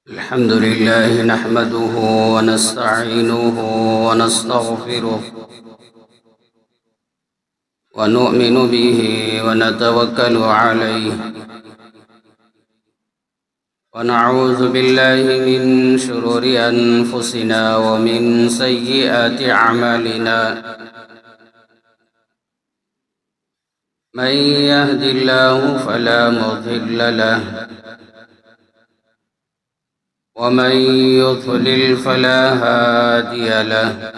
الحمد لله نحمده ونستعينه ونستغفره ونؤمن به ونتوكل عليه ونعوذ بالله من شرور أنفسنا ومن سيئات أعمالنا من يهد الله فلا مضل له ومن يضلل فلا هادي له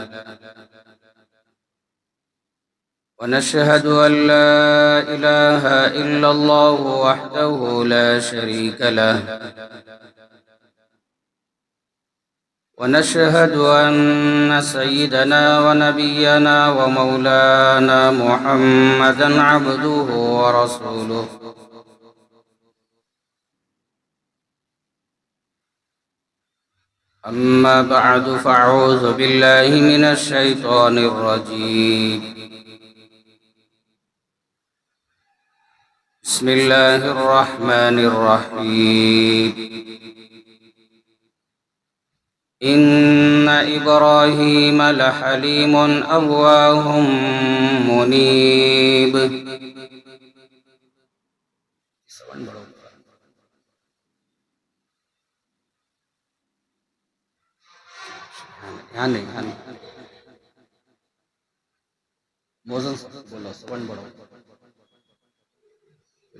ونشهد أن لا إله إلا الله وحده لا شريك له ونشهد أن سيدنا ونبينا ومولانا محمدا عبده ورسوله أما بعد فأعوذ بالله من الشيطان الرجيم بسم الله الرحمن الرحيم إن إبراهيم لحليم أواه منيب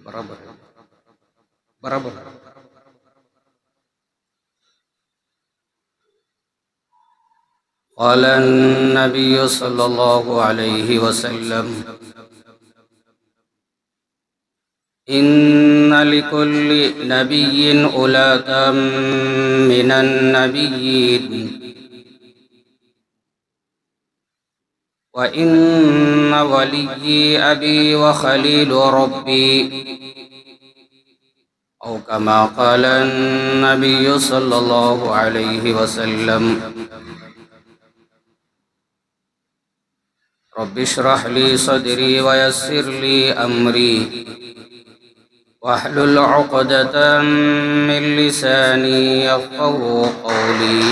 برابر برابر قال النبي صلى الله عليه وسلم إن لكل نبي أولاة من النبيين وإن ولي أبي وخليل ربي أو كما قال النبي صلى الله عليه وسلم رب اشرح لي صدري ويسر لي أمري واحلل عقدة من لساني يفقهوا قولي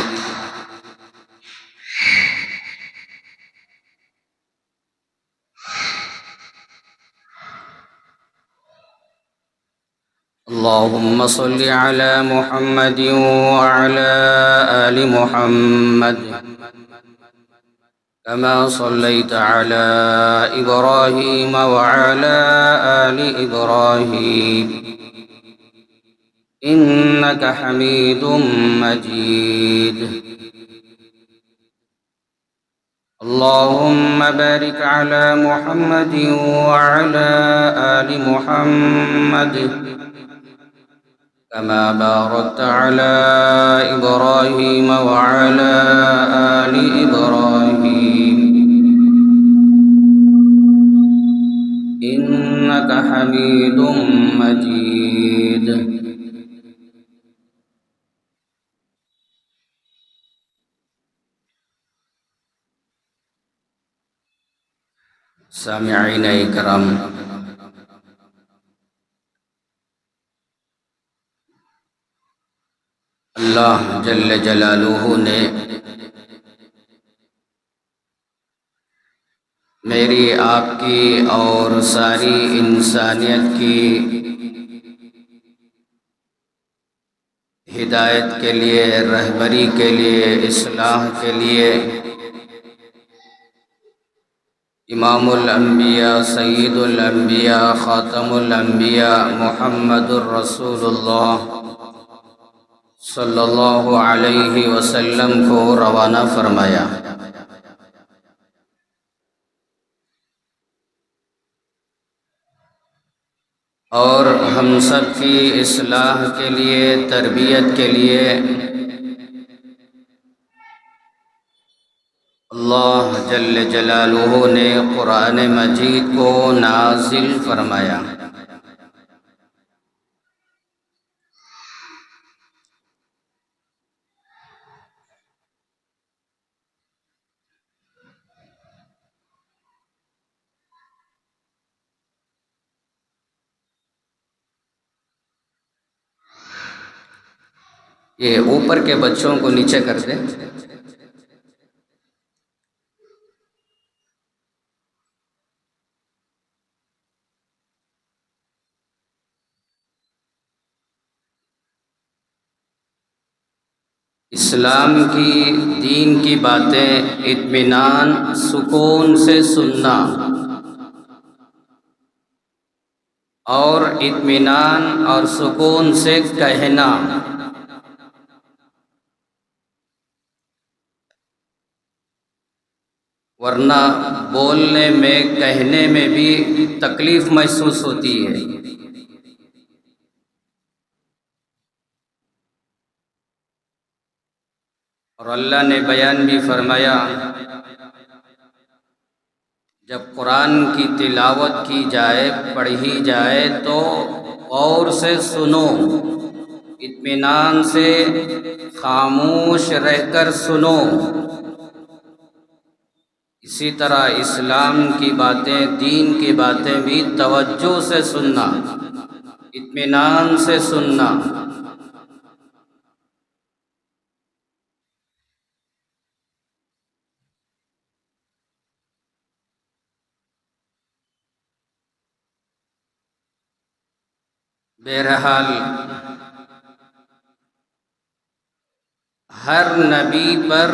اللهم صل على محمد وعلى آل محمد كما صليت على إبراهيم وعلى آل إبراهيم إنك حميد مجيد اللهم بارك على محمد وعلى آل محمد كما باركت على إبراهيم وعلى آل إبراهيم إنك حميد مجيد سامعین اکرام، اللہ جل جلالہ نے میری آپ کی اور ساری انسانیت کی ہدایت کے لیے، رہبری کے لیے، اصلاح کے لیے امام الانبیاء، سید الانبیاء، خاتم الانبیاء محمد الرسول اللہ صلی اللہ علیہ وسلم کو روانہ فرمایا، اور ہم سب کی اصلاح کے لیے، تربیت کے لیے اللہ جل جلالہ نے قرآن مجید کو نازل فرمایا۔ یہ اوپر کے بچوں کو نیچے کر دیں۔ اسلام کی دین کی باتیں اطمینان سکون سے سننا اور اطمینان اور سکون سے کہنا، ورنہ بولنے میں کہنے میں بھی تکلیف محسوس ہوتی ہے۔ اور اللہ نے بیان بھی فرمایا، جب قرآن کی تلاوت کی جائے، پڑھی جائے تو غور سے سنو، اطمینان سے خاموش رہ کر سنو۔ اسی طرح اسلام کی باتیں، دین کی باتیں بھی توجہ سے سننا، اطمینان سے سننا۔ بہرحال ہر نبی پر،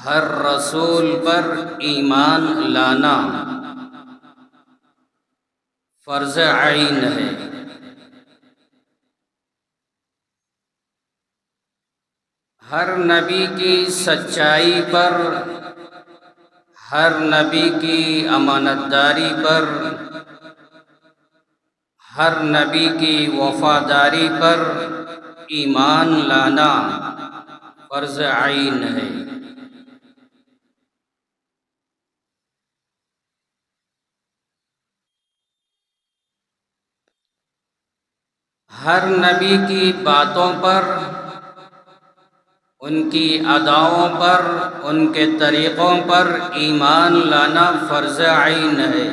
ہر رسول پر ایمان لانا فرض عین ہے۔ ہر نبی کی سچائی پر، ہر نبی کی امانت داری پر، ہر نبی کی وفاداری پر ایمان لانا فرض عین ہے۔ ہر نبی کی باتوں پر، ان کی اداؤں پر، ان کے طریقوں پر ایمان لانا فرض عین ہے۔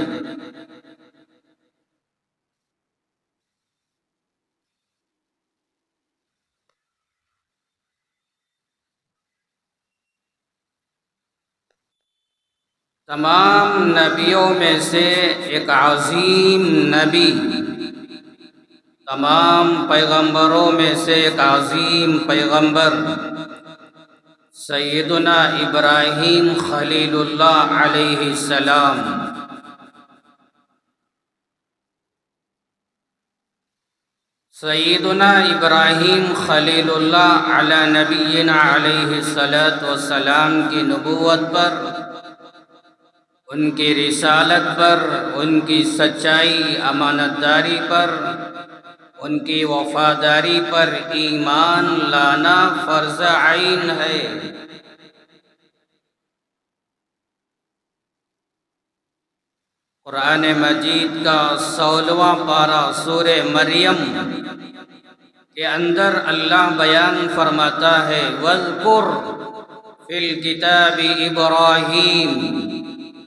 تمام نبیوں میں سے ایک عظیم نبی، تمام پیغمبروں میں سے ایک عظیم پیغمبر سیدنا ابراہیم خلیل اللہ علیہ السلام۔ سیدنا ابراہیم خلیل اللہ علی نبینا علیہ السلام کی نبوت پر، ان کی رسالت پر، ان کی سچائی امانت داری پر، ان کی وفاداری پر ایمان لانا فرض عین ہے۔ قرآن مجید کا 16واں پارہ سورہ مریم کے اندر اللہ بیان فرماتا ہے، وَاذْكُرْ فِي الْكِتَابِ إِبْرَاهِيمَ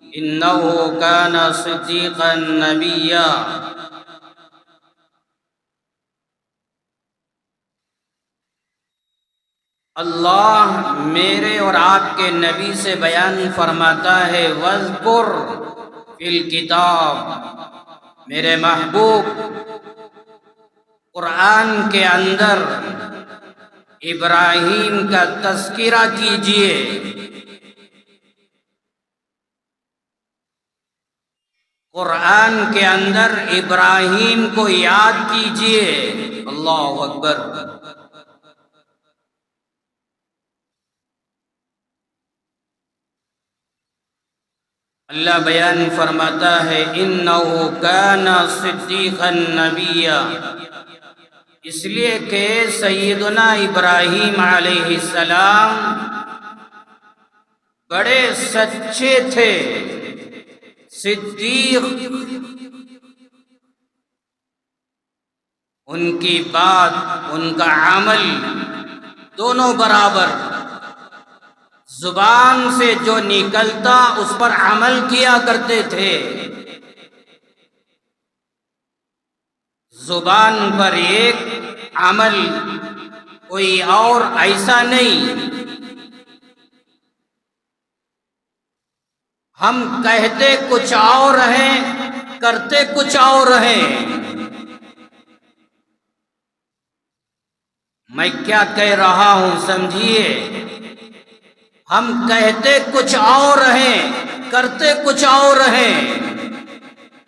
إِنَّهُ كَانَ صِدِّيقًا نَبِيًّا۔ اللہ میرے اور آپ کے نبی سے بیان فرماتا ہے، وَاذْكُرْ فِي الْكِتَابِ، میرے محبوب قرآن کے اندر ابراہیم کا تذکرہ کیجئے۔ قرآن کے اندر ابراہیم کو یاد کیجئے۔ اللہ اکبر۔ اللہ بیان فرماتا ہے، اِنَّهُ كَانَ صِدِّيقًا نَبِيًّا، اس لیے کہ سیدنا ابراہیم علیہ السلام بڑے سچے تھے، صدیق، ان کی بات، ان کا عمل دونوں برابر، زبان سے جو نکلتا اس پر عمل کیا کرتے تھے۔ زبان پر ایک، عمل کوئی اور ایسا نہیں۔ ہم کہتے کچھ اور ہیں، کرتے کچھ اور ہیں۔ میں کیا کہہ رہا ہوں سمجھیے، ہم کہتے کچھ اور ہیں، کرتے کچھ اور ہیں۔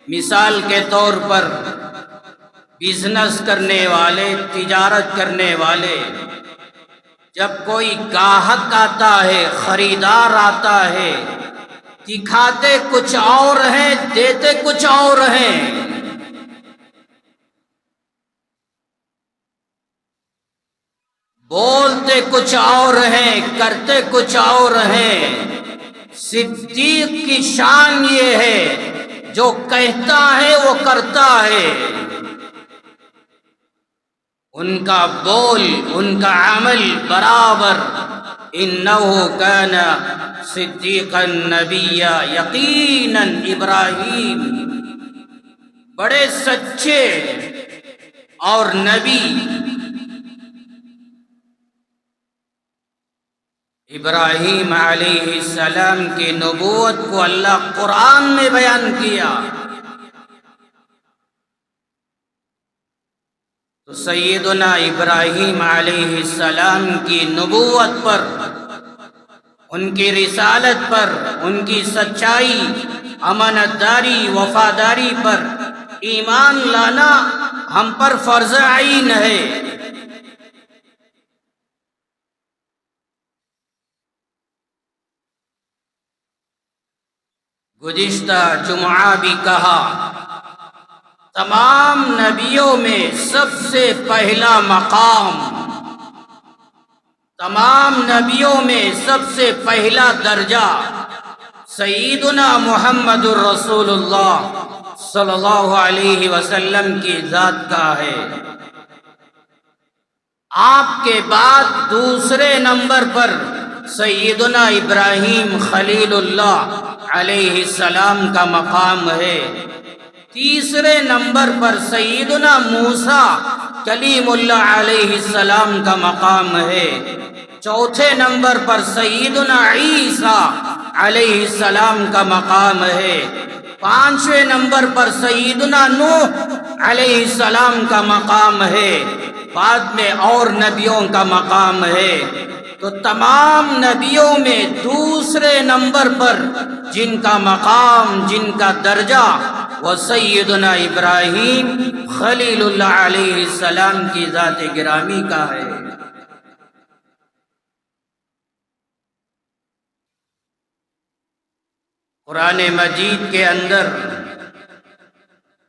مثال کے طور پر بزنس کرنے والے، تجارت کرنے والے، جب کوئی گاہک آتا ہے، خریدار آتا ہے، دکھاتے کچھ اور ہیں، دیتے کچھ اور ہیں۔ بولتے کچھ اور ہیں، کرتے کچھ اور ہیں۔ صدیق کی شان یہ ہے، جو کہتا ہے وہ کرتا ہے۔ ان کا بول، ان کا عمل برابر۔ انہ کان صدیقا نبیا، یقیناً ابراہیم بڑے سچے اور نبی۔ ابراہیم علیہ السلام کی نبوت کو اللہ قرآن میں بیان کیا۔ تو سیدنا ابراہیم علیہ السلام کی نبوت پر، ان کی رسالت پر، ان کی سچائی، امانت داری، وفاداری پر ایمان لانا ہم پر فرض عین ہے۔ گزشتہ جمعہ بھی کہا، تمام نبیوں میں سب سے پہلا مقام، تمام نبیوں میں سب سے پہلا درجہ سیدنا محمد الرسول اللہ صلی اللہ علیہ وسلم کی ذات کا ہے۔ آپ کے بعد دوسرے نمبر پر سیدنا ابراہیم خلیل اللہ علیہ السلام کا مقام ہے۔ تیسرے نمبر پر سیدنا موسیٰ کلیم اللہ علیہ السلام کا مقام ہے۔ چوتھے نمبر پر سیدنا عیسیٰ علیہ السلام کا مقام ہے۔ پانچویں نمبر پر سیدنا نوح علیہ السلام کا مقام ہے۔ بعد میں اور نبیوں کا مقام ہے۔ تو تمام نبیوں میں دوسرے نمبر پر جن کا مقام، جن کا درجہ، وہ سیدنا ابراہیم خلیل اللہ علیہ السلام کی ذات گرامی کا ہے۔ قرآن مجید کے اندر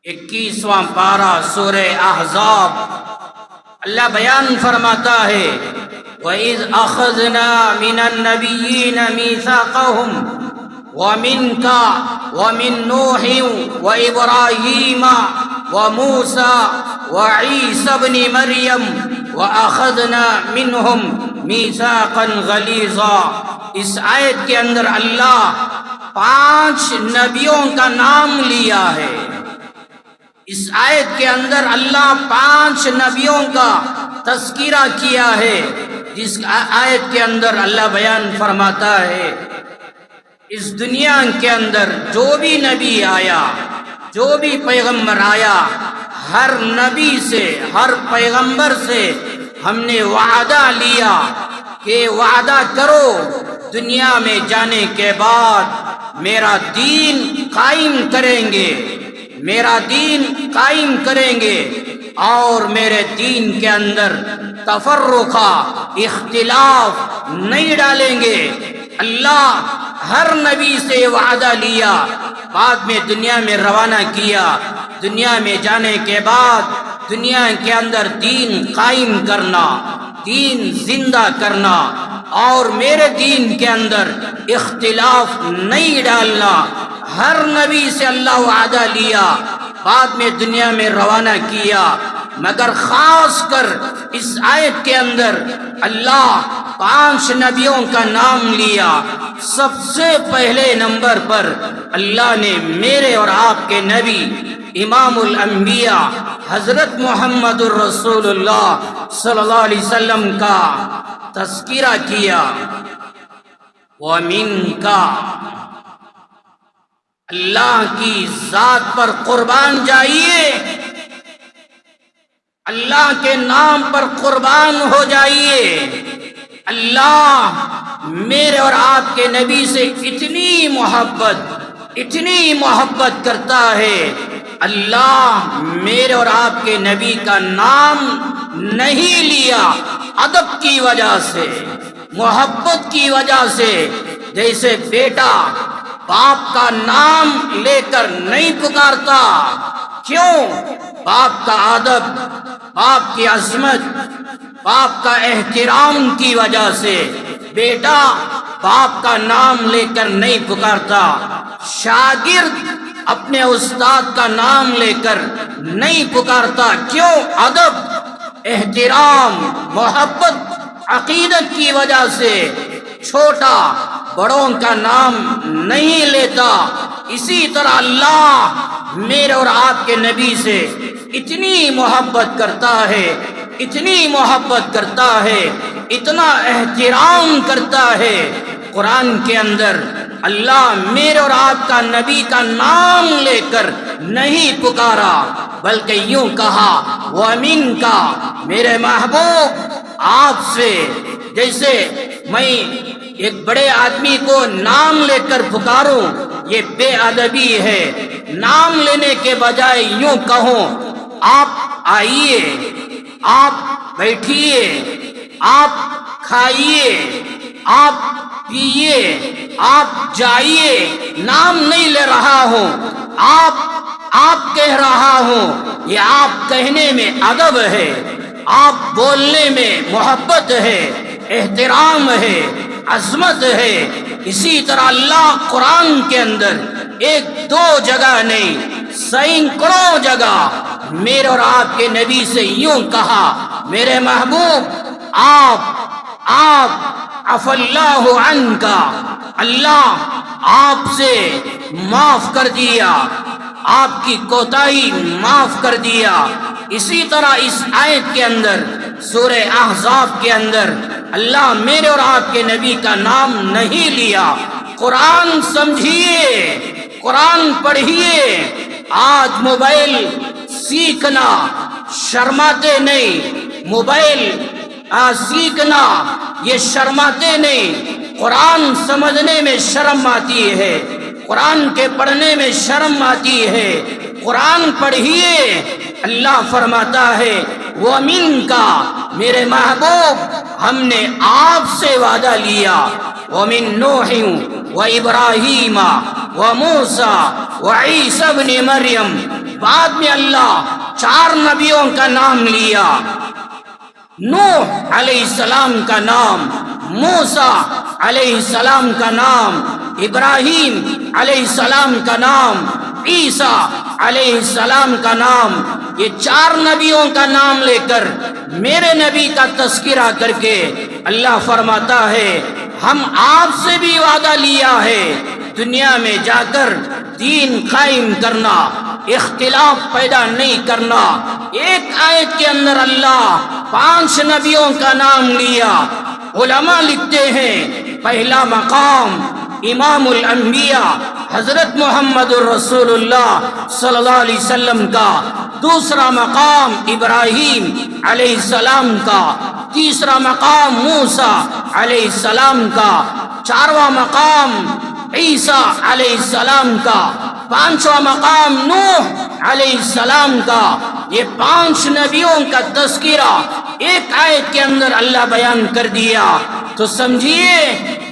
21واں پارہ سورہ احزاب اللہ بیان فرماتا ہے، وَإِذْ أَخَذْنَا مِنَ النَّبِيِّينَ مِيثَاقَهُمْ وَمِنْكَ وَمِنْ نُوحٍ وَإِبْرَاهِيمَ وَمُوسَى وَعِيسَى ابْنِ مَرْيَمَ وَأَخَذْنَا مِنْهُمْ مِيثَاقًا غَلِيظًا۔ اس آیت کے اندر اللہ 5 نبیوں کا نام لیا ہے۔ اس آیت کے اندر اللہ 5 نبیوں کا تذکرہ کیا ہے، جس آیت کے اندر اللہ بیان فرماتا ہے، اس دنیا کے اندر جو بھی نبی آیا، جو بھی پیغمبر آیا، ہر نبی سے، ہر پیغمبر سے ہم نے وعدہ لیا کہ وعدہ کرو دنیا میں جانے کے بعد میرا دین قائم کریں گے، میرا دین قائم کریں گے، اور میرے دین کے اندر تفرقہ، اختلاف نہیں ڈالیں گے۔ اللہ ہر نبی سے وعدہ لیا، بعد میں دنیا میں روانہ کیا۔ دنیا میں جانے کے بعد دنیا کے اندر دین قائم کرنا، دین زندہ کرنا، اور میرے دین کے اندر اختلاف نہیں ڈالنا۔ ہر نبی سے اللہ وعدہ لیا، بعد میں دنیا میں روانہ کیا، مگر خاص کر اس آیت کے اندر اللہ 5 نبیوں کا نام لیا۔ سب سے پہلے نمبر پر اللہ نے میرے اور آپ کے نبی امام الانبیاء حضرت محمد الرسول اللہ صلی اللہ علیہ وسلم کا تذکرہ کیا۔ وَمِنْكَ، اللہ کی ذات پر قربان جائیے، اللہ کے نام پر قربان ہو جائیے۔ اللہ میرے اور آپ کے نبی سے اتنی محبت کرتا ہے، اللہ میرے اور آپ کے نبی کا نام نہیں لیا ادب کی وجہ سے، محبت کی وجہ سے۔ جیسے بیٹا باپ کا نام لے کر نہیں پکارتا، کیوں؟ باپ کا ادب، باپ کی عظمت، باپ کا احترام کی وجہ سے بیٹا باپ کا نام لے کر نہیں پکارتا۔ شاگرد اپنے استاد کا نام لے کر نہیں پکارتا، کیوں؟ ادب، احترام، محبت، عقیدت کی وجہ سے چھوٹا بڑوں کا نام نہیں لیتا۔ اسی طرح اللہ میرے اور آپ کے نبی سے اتنی محبت کرتا ہے، اتنی محبت کرتا ہے، اتنا احترام کرتا ہے۔ قرآن کے اندر اللہ میرے اور آپ کا نبی کا نام لے کر نہیں پکارا، بلکہ یوں کہا وَمِنْكَ، میرے محبوب آپ سے۔ جیسے میں ایک بڑے آدمی کو نام لے کر پکاروں، یہ بے ادبی ہے۔ نام لینے کے بجائے یوں کہوں آپ آئیے، آپ بیٹھیے، آپ کھائیے، آپ پیئے، آپ جائیے۔ نام نہیں لے رہا ہوں، آپ کہہ رہا ہوں۔ یہ آپ کہنے میں ادب ہے، آپ بولنے میں محبت ہے، احترام ہے، عظمت ہے۔ اسی طرح اللہ قرآن کے اندر ایک دو جگہ نہیں، سینکڑوں جگہ میرے اور آپ کے نبی سے یوں کہا میرے محبوب آپ عفا اللہ عنک، اللہ آپ سے معاف کر دیا، آپ کی کوتاہی معاف کر دیا۔ اسی طرح اس آیت کے اندر سورہ احزاب کے اندر اللہ میرے اور آپ کے نبی کا نام نہیں لیا۔ قرآن سمجھیے، قرآن پڑھیے۔ آج موبائل سیکھنا شرماتے نہیں، موبائل سیکھنا یہ شرماتے نہیں، قرآن سمجھنے میں شرم آتی ہے، قرآن کے پڑھنے میں شرم آتی ہے۔ قرآن پڑھیے۔ اللہ فرماتا ہے وَمِنْكَ، میرے محبوب ہم نے آپ سے وعدہ لیا، وَمِن نُوحٍ وَإِبْرَاهِيمَ وَمُوسَى وَعِيسَى ابْنِ مریم۔ بعد میں اللہ 4 نبیوں کا نام لیا، نوح علیہ السلام کا نام، موسیٰ علیہ السلام کا نام، ابراہیم علیہ السلام کا نام، عیسیٰ علیہ السلام کا نام۔ یہ 4 نبیوں کا نام لے کر میرے نبی کا تذکرہ کر کے اللہ فرماتا ہے ہم آپ سے بھی وعدہ لیا ہے دنیا میں جا کر دین قائم کرنا، اختلاف پیدا نہیں کرنا۔ ایک آیت کے اندر اللہ 5 نبیوں کا نام لیا۔ علماء لکھتے ہیں پہلا مقام امام الانبیاء حضرت محمد الرسول اللہ صلی اللہ علیہ وسلم کا، دوسرا مقام ابراہیم علیہ السلام کا، تیسرا مقام موسیٰ علیہ السلام کا، 4واں مقام عیسیٰ علیہ السلام کا، 5واں مقام نوح علیہ السلام کا۔ یہ 5 نبیوں کا تذکرہ ایک آیت کے اندر اللہ بیان کر دیا۔ تو سمجھیے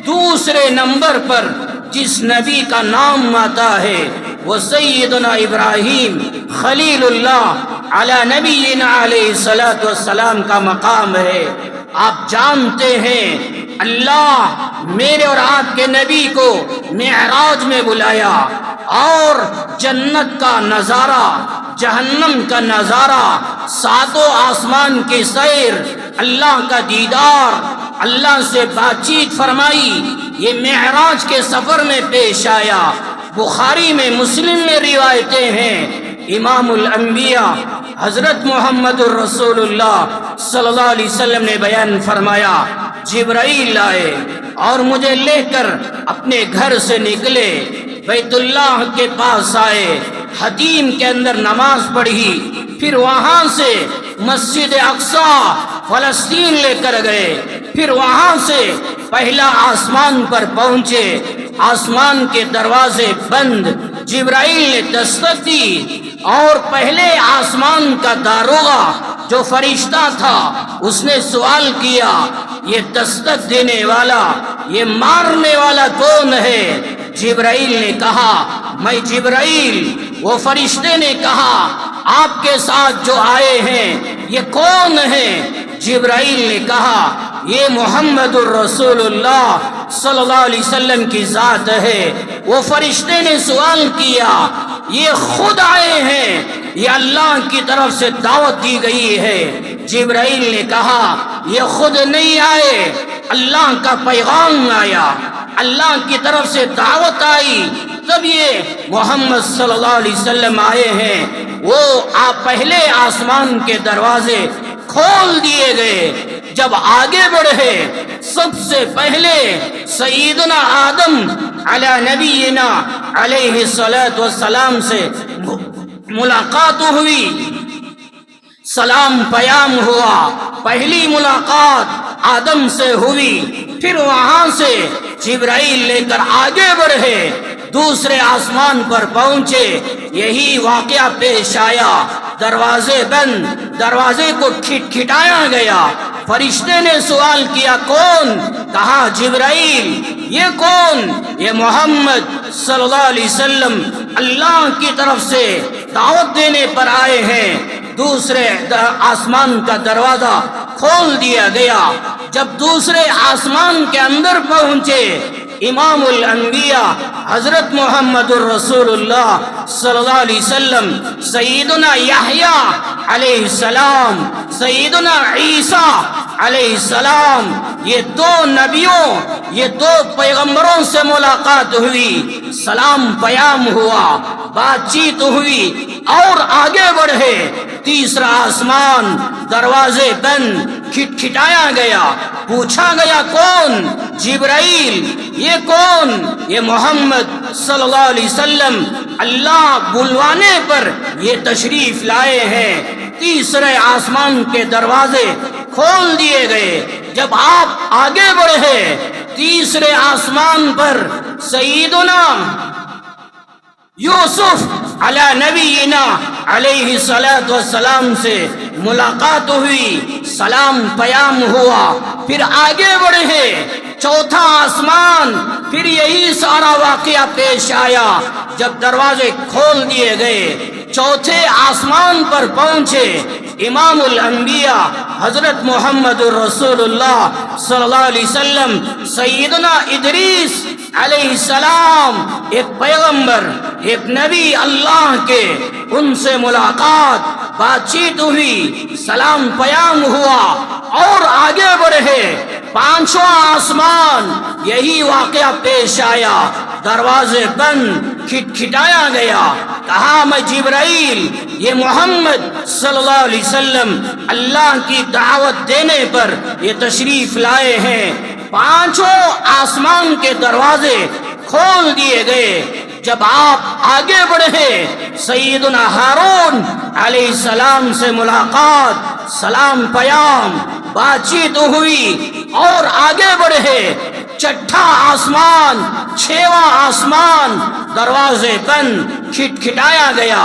دوسرے نمبر پر جس نبی کا نام آتا ہے وہ سیدنا ابراہیم خلیل اللہ علی نبینا علیہ الصلوۃ والسلام کا مقام ہے۔ آپ جانتے ہیں اللہ میرے اور آپ کے نبی کو معراج میں بلایا اور جنت کا نظارہ، جہنم کا نظارہ، 7 آسمان کی سیر، اللہ کا دیدار، اللہ سے بات چیت فرمائی، یہ معراج کے سفر میں پیش آیا۔ بخاری میں، مسلم میں روایتیں ہیں۔ امام الانبیاء حضرت محمد الرسول اللہ صلی اللہ علیہ وسلم نے بیان فرمایا، جبرائیل آئے اور مجھے لے کر اپنے گھر سے نکلے، بیت اللہ کے پاس آئے، حتیم کے اندر نماز پڑھی، پھر وہاں سے مسجد اقصی فلسطین لے کر گئے، پھر وہاں سے پہلا آسمان پر پہنچے، آسمان کے دروازے بند، جبرائیل نے دستک دی اور پہلے آسمان کا داروغہ جو فرشتہ تھا اس نے سوال کیا، یہ دستک دینے والا، یہ مارنے والا کون ہے؟ جبرائیل نے کہا، میں جبرائیل۔ وہ فرشتے نے کہا، آپ کے ساتھ جو آئے ہیں یہ کون ہیں؟ جبرائیل نے کہا، یہ محمد الرسول اللہ صلی اللہ علیہ وسلم کی ذات ہے۔ وہ فرشتے نے سوال کیا، یہ خود آئے ہیں، یہ اللہ کی طرف سے دعوت دی گئی ہے؟ جبرائیل نے کہا، یہ خود نہیں آئے، اللہ کا پیغام آیا، اللہ کی طرف سے دعوت آئی، تب یہ محمد صلی اللہ علیہ وسلم آئے ہیں۔ وہ آپ پہلے آسمان کے دروازے کھول دیے گئے، جب آگے بڑھے سب سے پہلے سیدنا آدم علی نبینا علیہ الصلوۃ والسلام سے ملاقات ہوئی، سلام پیام ہوا، پہلی ملاقات آدم سے ہوئی، پھر وہاں سے جبرائیل لے کر آگے بڑھے، دوسرے آسمان پر پہنچے، یہی واقعہ پیش آیا، دروازے بند، دروازے کو کھٹکھٹایا گیا، فرشتے نے سوال کیا، کون؟ کہا جبرائیل۔ یہ کون؟ یہ محمد صلی اللہ علیہ وسلم اللہ کی طرف سے دعوت دینے پر آئے ہیں۔ دوسرے آسمان کا دروازہ کھول دیا گیا، جب دوسرے آسمان کے اندر پہنچے، امام الانبیاء حضرت محمد الرسول اللہ صلی اللہ علیہ وسلم، سیدنا یحییٰ علیہ السلام، سیدنا عیسیٰ علیہ السلام، یہ دو نبیوں، یہ دو پیغمبروں سے ملاقات ہوئی، سلام پیام ہوا، بات چیت ہوئی اور آگے بڑھے، تیسرا آسمان، دروازے بند، کھٹکھٹایا گیا، پوچھا گیا، کون؟ جبرائیل۔ یہ کون؟ یہ محمد صلی اللہ علیہ وسلم اللہ بلوانے پر یہ تشریف لائے ہیں۔ تیسرے آسمان کے دروازے کھول دیے گئے، جب آپ آگے بڑھے، تیسرے آسمان پر سیدنا یوسف علی نبینا علیہ الصلوۃ والسلام سے ملاقات ہوئی، سلام پیام ہوا، پھر آگے بڑھے، چوتھا آسمان، پھر یہی سارا واقعہ پیش آیا، جب دروازے کھول دیے گئے، چوتھے آسمان پر پہنچے، امام الانبیاء حضرت محمد الرسول اللہ صلی اللہ علیہ وسلم، سیدنا ادریس علیہ السلام، ایک پیغمبر، ایک نبی اللہ کے، ان سے ملاقات، بات چیت ہوئی، سلام پیام ہوا اور آگے بڑھے، پانچواں آسمان، یہی واقعہ پیش آیا، دروازے بند، کھٹکھٹایا گیا، کہا، میں جبرائیل، یہ محمد صلی اللہ علیہ وسلم اللہ کی دعوت دینے پر یہ تشریف لائے ہیں۔ پانچوں آسمان کے دروازے کھول دیے گئے، جب آپ آگے بڑھے، سیدنا ہارون علیہ السلام سے ملاقات، سلام پیام، بات چیت ہوئی اور آگے بڑھے، چھٹا آسمان، چھواں آسمان، دروازے بند، کھٹکھٹایا گیا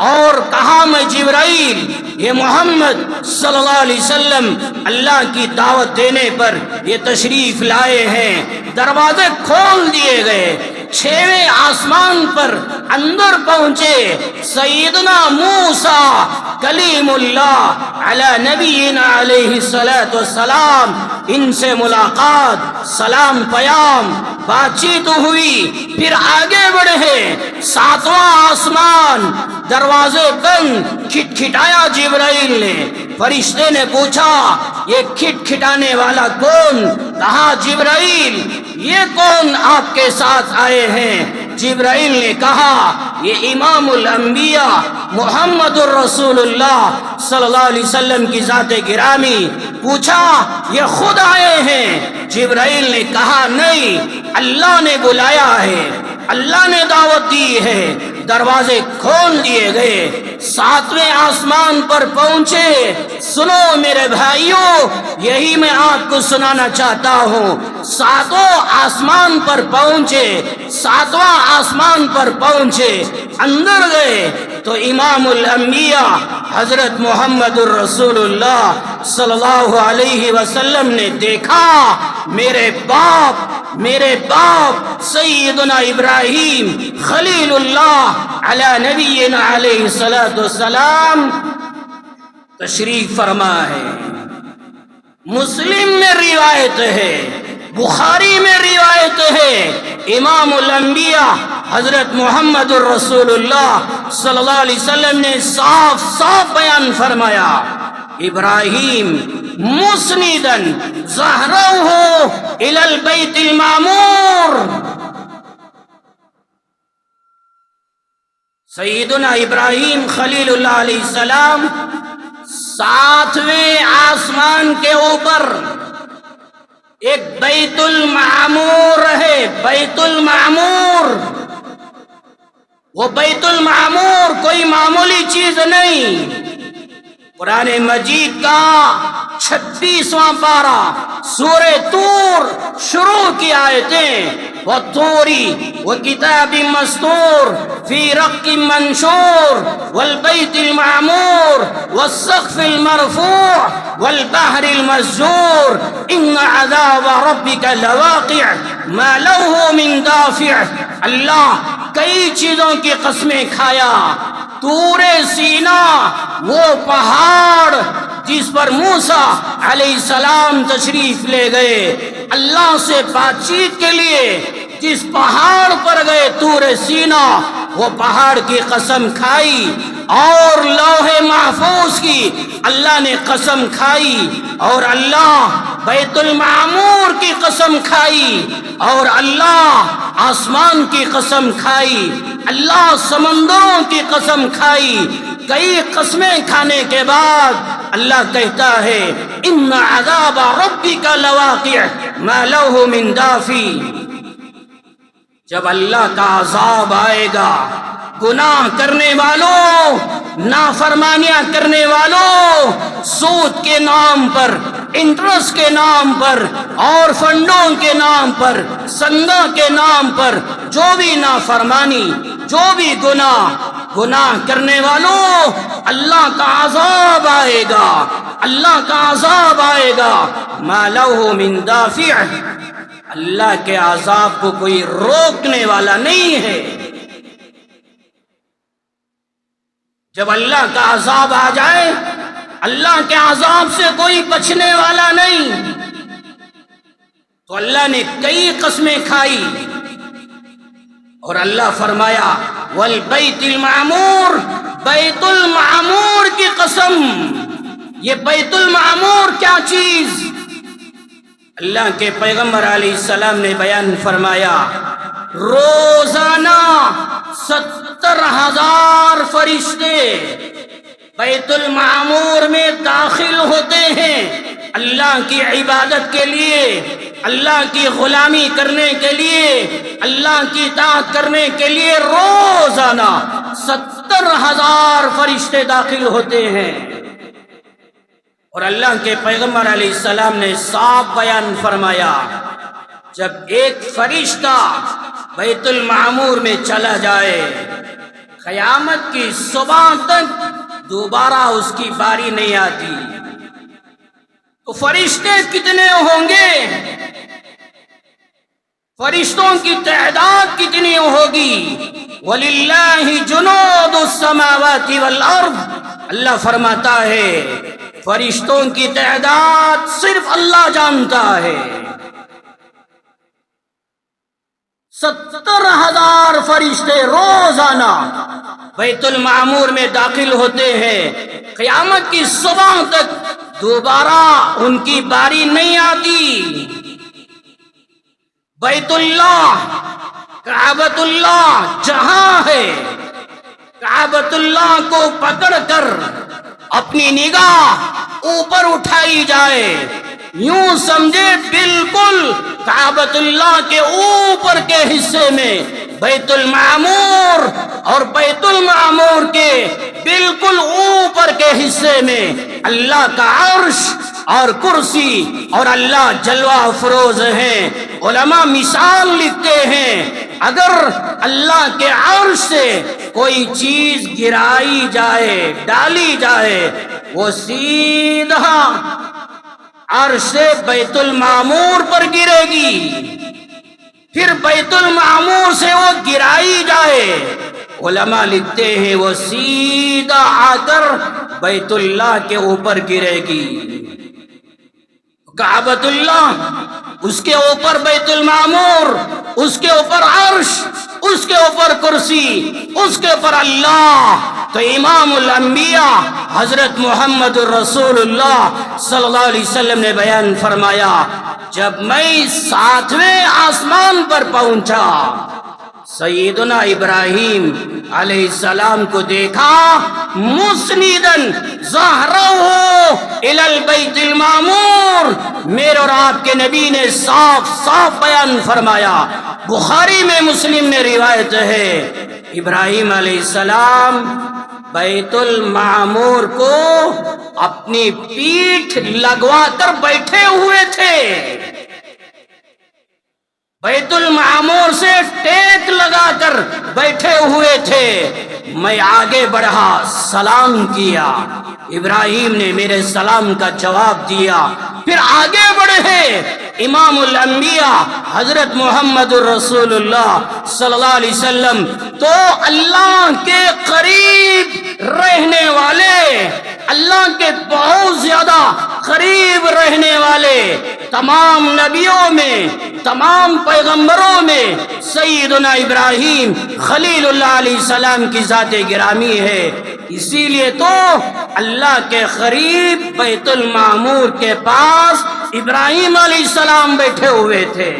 اور کہا، میں جبرائیل، یہ محمد صلی اللہ علیہ وسلم اللہ کی دعوت دینے پر یہ تشریف لائے ہیں۔ دروازے کھول دیے گئے، چھویں آسمان پر اندر پہنچے، سیدنا موسیٰ کلیم اللہ علی نبینا علیہ الصلوۃ والسلام، ان سے ملاقات، سلام پیام، بات چیت ہوئی، پھر آگے بڑھے، ساتواں آسمان، دروازے بند، کھٹکھٹایا جبرائیل نے، فرشتے نے پوچھا، یہ کھٹکھٹانے والا کون؟ کہا، جبرائیل۔ یہ کون آپ کے ساتھ آئے ہیں؟ جبرائیل نے کہا، یہ امام الانبیاء محمد الرسول اللہ صلی اللہ علیہ وسلم کی ذات گرامی. پوچھا یہ خود آئے ہیں؟ جبرائیل نے کہا نہیں، اللہ نے بلایا ہے، اللہ نے دعوت دی ہے. دروازے کھول دیے گئے، 7ویں آسمان پر پہنچے. سنو میرے بھائیوں، یہی میں آپ کو سنانا چاہتا ہوں. 7واں آسمان پر پہنچے، 7واں آسمان پر پہنچے، اندر گئے تو امام الانبیاء حضرت محمد الرسول اللہ صلی اللہ علیہ وسلم نے دیکھا میرے باپ سیدنا ابراہیم خلیل اللہ علی نبینا علیہ الصلوۃ والسلام تشریف فرما ہے. مسلم میں روایت ہے، بخاری میں روایت ہے، امام الانبیاء حضرت محمد الرسول اللہ صلی اللہ علیہ وسلم نے صاف صاف بیان فرمایا، ابراہیم مسندن ظہرہ الی البیت المعمور. سیدنا ابراہیم خلیل اللہ علیہ السلام 7ویں آسمان کے اوپر ایک بیت المعمور ہے. بیت المعمور، وہ بیت المعمور کوئی معمولی چیز نہیں. قرآن مجید کا 26واں پارہ سورہ طور شروع کی آیتیں، وَالطُّورِ وَكِتَابٍ مَّسْطُورٍ فِي رَقٍّ مَّنشُورٍ وَالْبَيْتِ الْمَعْمُورِ وَالسَّقْفِ الْمَرْفُوعِ وَالْبَحْرِ الْمَسْجُورِ إِنَّ عَذَابَ رَبِّكَ لَوَاقِعٌ مَا لَهُ مِن دَافِعٍ. اللہ کئی چیزوں کی قسمیں کھایا. طور سینا، وہ پہاڑ جس پر موسیٰ علیہ السلام تشریف لے گئے اللہ سے بات چیت کے لیے، جس پہاڑ پر گئے طور سینا، وہ پہاڑ کی قسم کھائی. اور لوح محفوظ کی اللہ نے قسم کھائی، اور اللہ بیت المعمور کی قسم کھائی، اور اللہ آسمان کی قسم کھائی، اللہ سمندروں کی قسم کھائی. کئی قسمیں کھانے کے بعد اللہ کہتا ہے ان عذاب ربک لواقع ما له من دافع. جب اللہ کا عذاب آئے گا، گناہ کرنے والوں، نافرمانیاں کرنے والوں، سود کے نام پر، انٹرسٹ کے نام پر، اور فنڈوں کے نام پر، سنگا کے نام پر، جو بھی نافرمانی، جو بھی گناہ کرنے والوں، اللہ کا عذاب آئے گا، اللہ کا عذاب آئے گا. ما له من دافع. اللہ کے عذاب کو کوئی روکنے والا نہیں ہے. جب اللہ کا عذاب آ جائے، اللہ کے عذاب سے کوئی بچنے والا نہیں. تو اللہ نے کئی قسمیں کھائی، اور اللہ فرمایا والبیت المعمور، بیت المعمور کی قسم. یہ بیت المعمور کیا چیز؟ اللہ کے پیغمبر علیہ السلام نے بیان فرمایا، روزانہ 70,000 فرشتے بیت المعمور میں داخل ہوتے ہیں اللہ کی عبادت کے لیے، اللہ کی غلامی کرنے کے لیے، اللہ کی اطاعت کرنے کے لیے. روزانہ 70,000 فرشتے داخل ہوتے ہیں. اور اللہ کے پیغمبر علیہ السلام نے صاف بیان فرمایا، جب ایک فرشتہ بیت المعمور میں چلا جائے، قیامت کی صبح تک دوبارہ اس کی باری نہیں آتی. تو فرشتے کتنے ہوں گے؟ فرشتوں کی تعداد کتنی ہوگی؟ وَلِلَّهِ جُنُودُ السَّمَاوَاتِ وَالْأَرْضِ. اللہ فرماتا ہے فرشتوں کی تعداد صرف اللہ جانتا ہے. 70,000 فرشتے روزانہ بیت المعمور میں داخل ہوتے ہیں. قیامت کی صبح تک دوبارہ ان کی باری نہیں آتی. بیت اللہ، کعبۃ اللہ جہاں ہے، کعبۃ اللہ کو پکڑ کر اپنی نگاہ اوپر اٹھائی جائے، یوں سمجھے بالکل کعبۃ اللہ کے اوپر کے حصے میں بیت المعمور اور بیت المعمور کے بالکل اوپر کے حصے میں اللہ کا عرش اور کرسی اور اللہ جلوہ افروز ہیں۔ علماء مثال لکھتے ہیں، اگر اللہ کے عرش سے کوئی چیز گرائی جائے، ڈالی جائے، وہ سیدھا عرش سے بیت المعمور پر گرے گی، پھر بیت المعمور سے وہ گرائی جائے، علماء لکھتے ہیں وہ سیدھا آ کر بیت اللہ کے اوپر گرے گی۔ کعبۃ اللہ، اس کے اوپر بیت المعمور، اس کے اوپر عرش، اس کے اوپر کرسی، اس کے اوپر اللہ۔ تو امام الانبیاء حضرت محمد الرسول اللہ صلی اللہ علیہ وسلم نے بیان فرمایا، جب میں 7ویں آسمان پر پہنچا، سیدنا ابراہیم علیہ السلام کو دیکھا مسندن ظہرہ الی البیت المعمور۔ میرے اور آپ کے نبی نے صاف صاف بیان فرمایا، بخاری میں، مسلم میں روایت ہے، ابراہیم علیہ السلام بیت المعمور کو اپنی پیٹھ لگوا کر بیٹھے ہوئے تھے، بیت المعمور سے ٹیک لگا کر بیٹھے ہوئے تھے۔ میں آگے بڑھا، سلام کیا، ابراہیم نے میرے سلام کا جواب دیا، پھر آگے بڑھے امام الانبیاء حضرت محمد الرسول اللہ صلی اللہ علیہ وسلم تو اللہ کے قریب رہنے والے، اللہ کے بہت زیادہ قریب رہنے والے، تمام نبیوں میں، تمام پیغمبروں میں سیدنا ابراہیم خلیل اللہ علیہ السلام کی ذات گرامی ہے۔ اسی لیے تو اللہ کے قریب بیت المعمور کے پاس ابراہیم علیہ السلام بیٹھے ہوئے تھے۔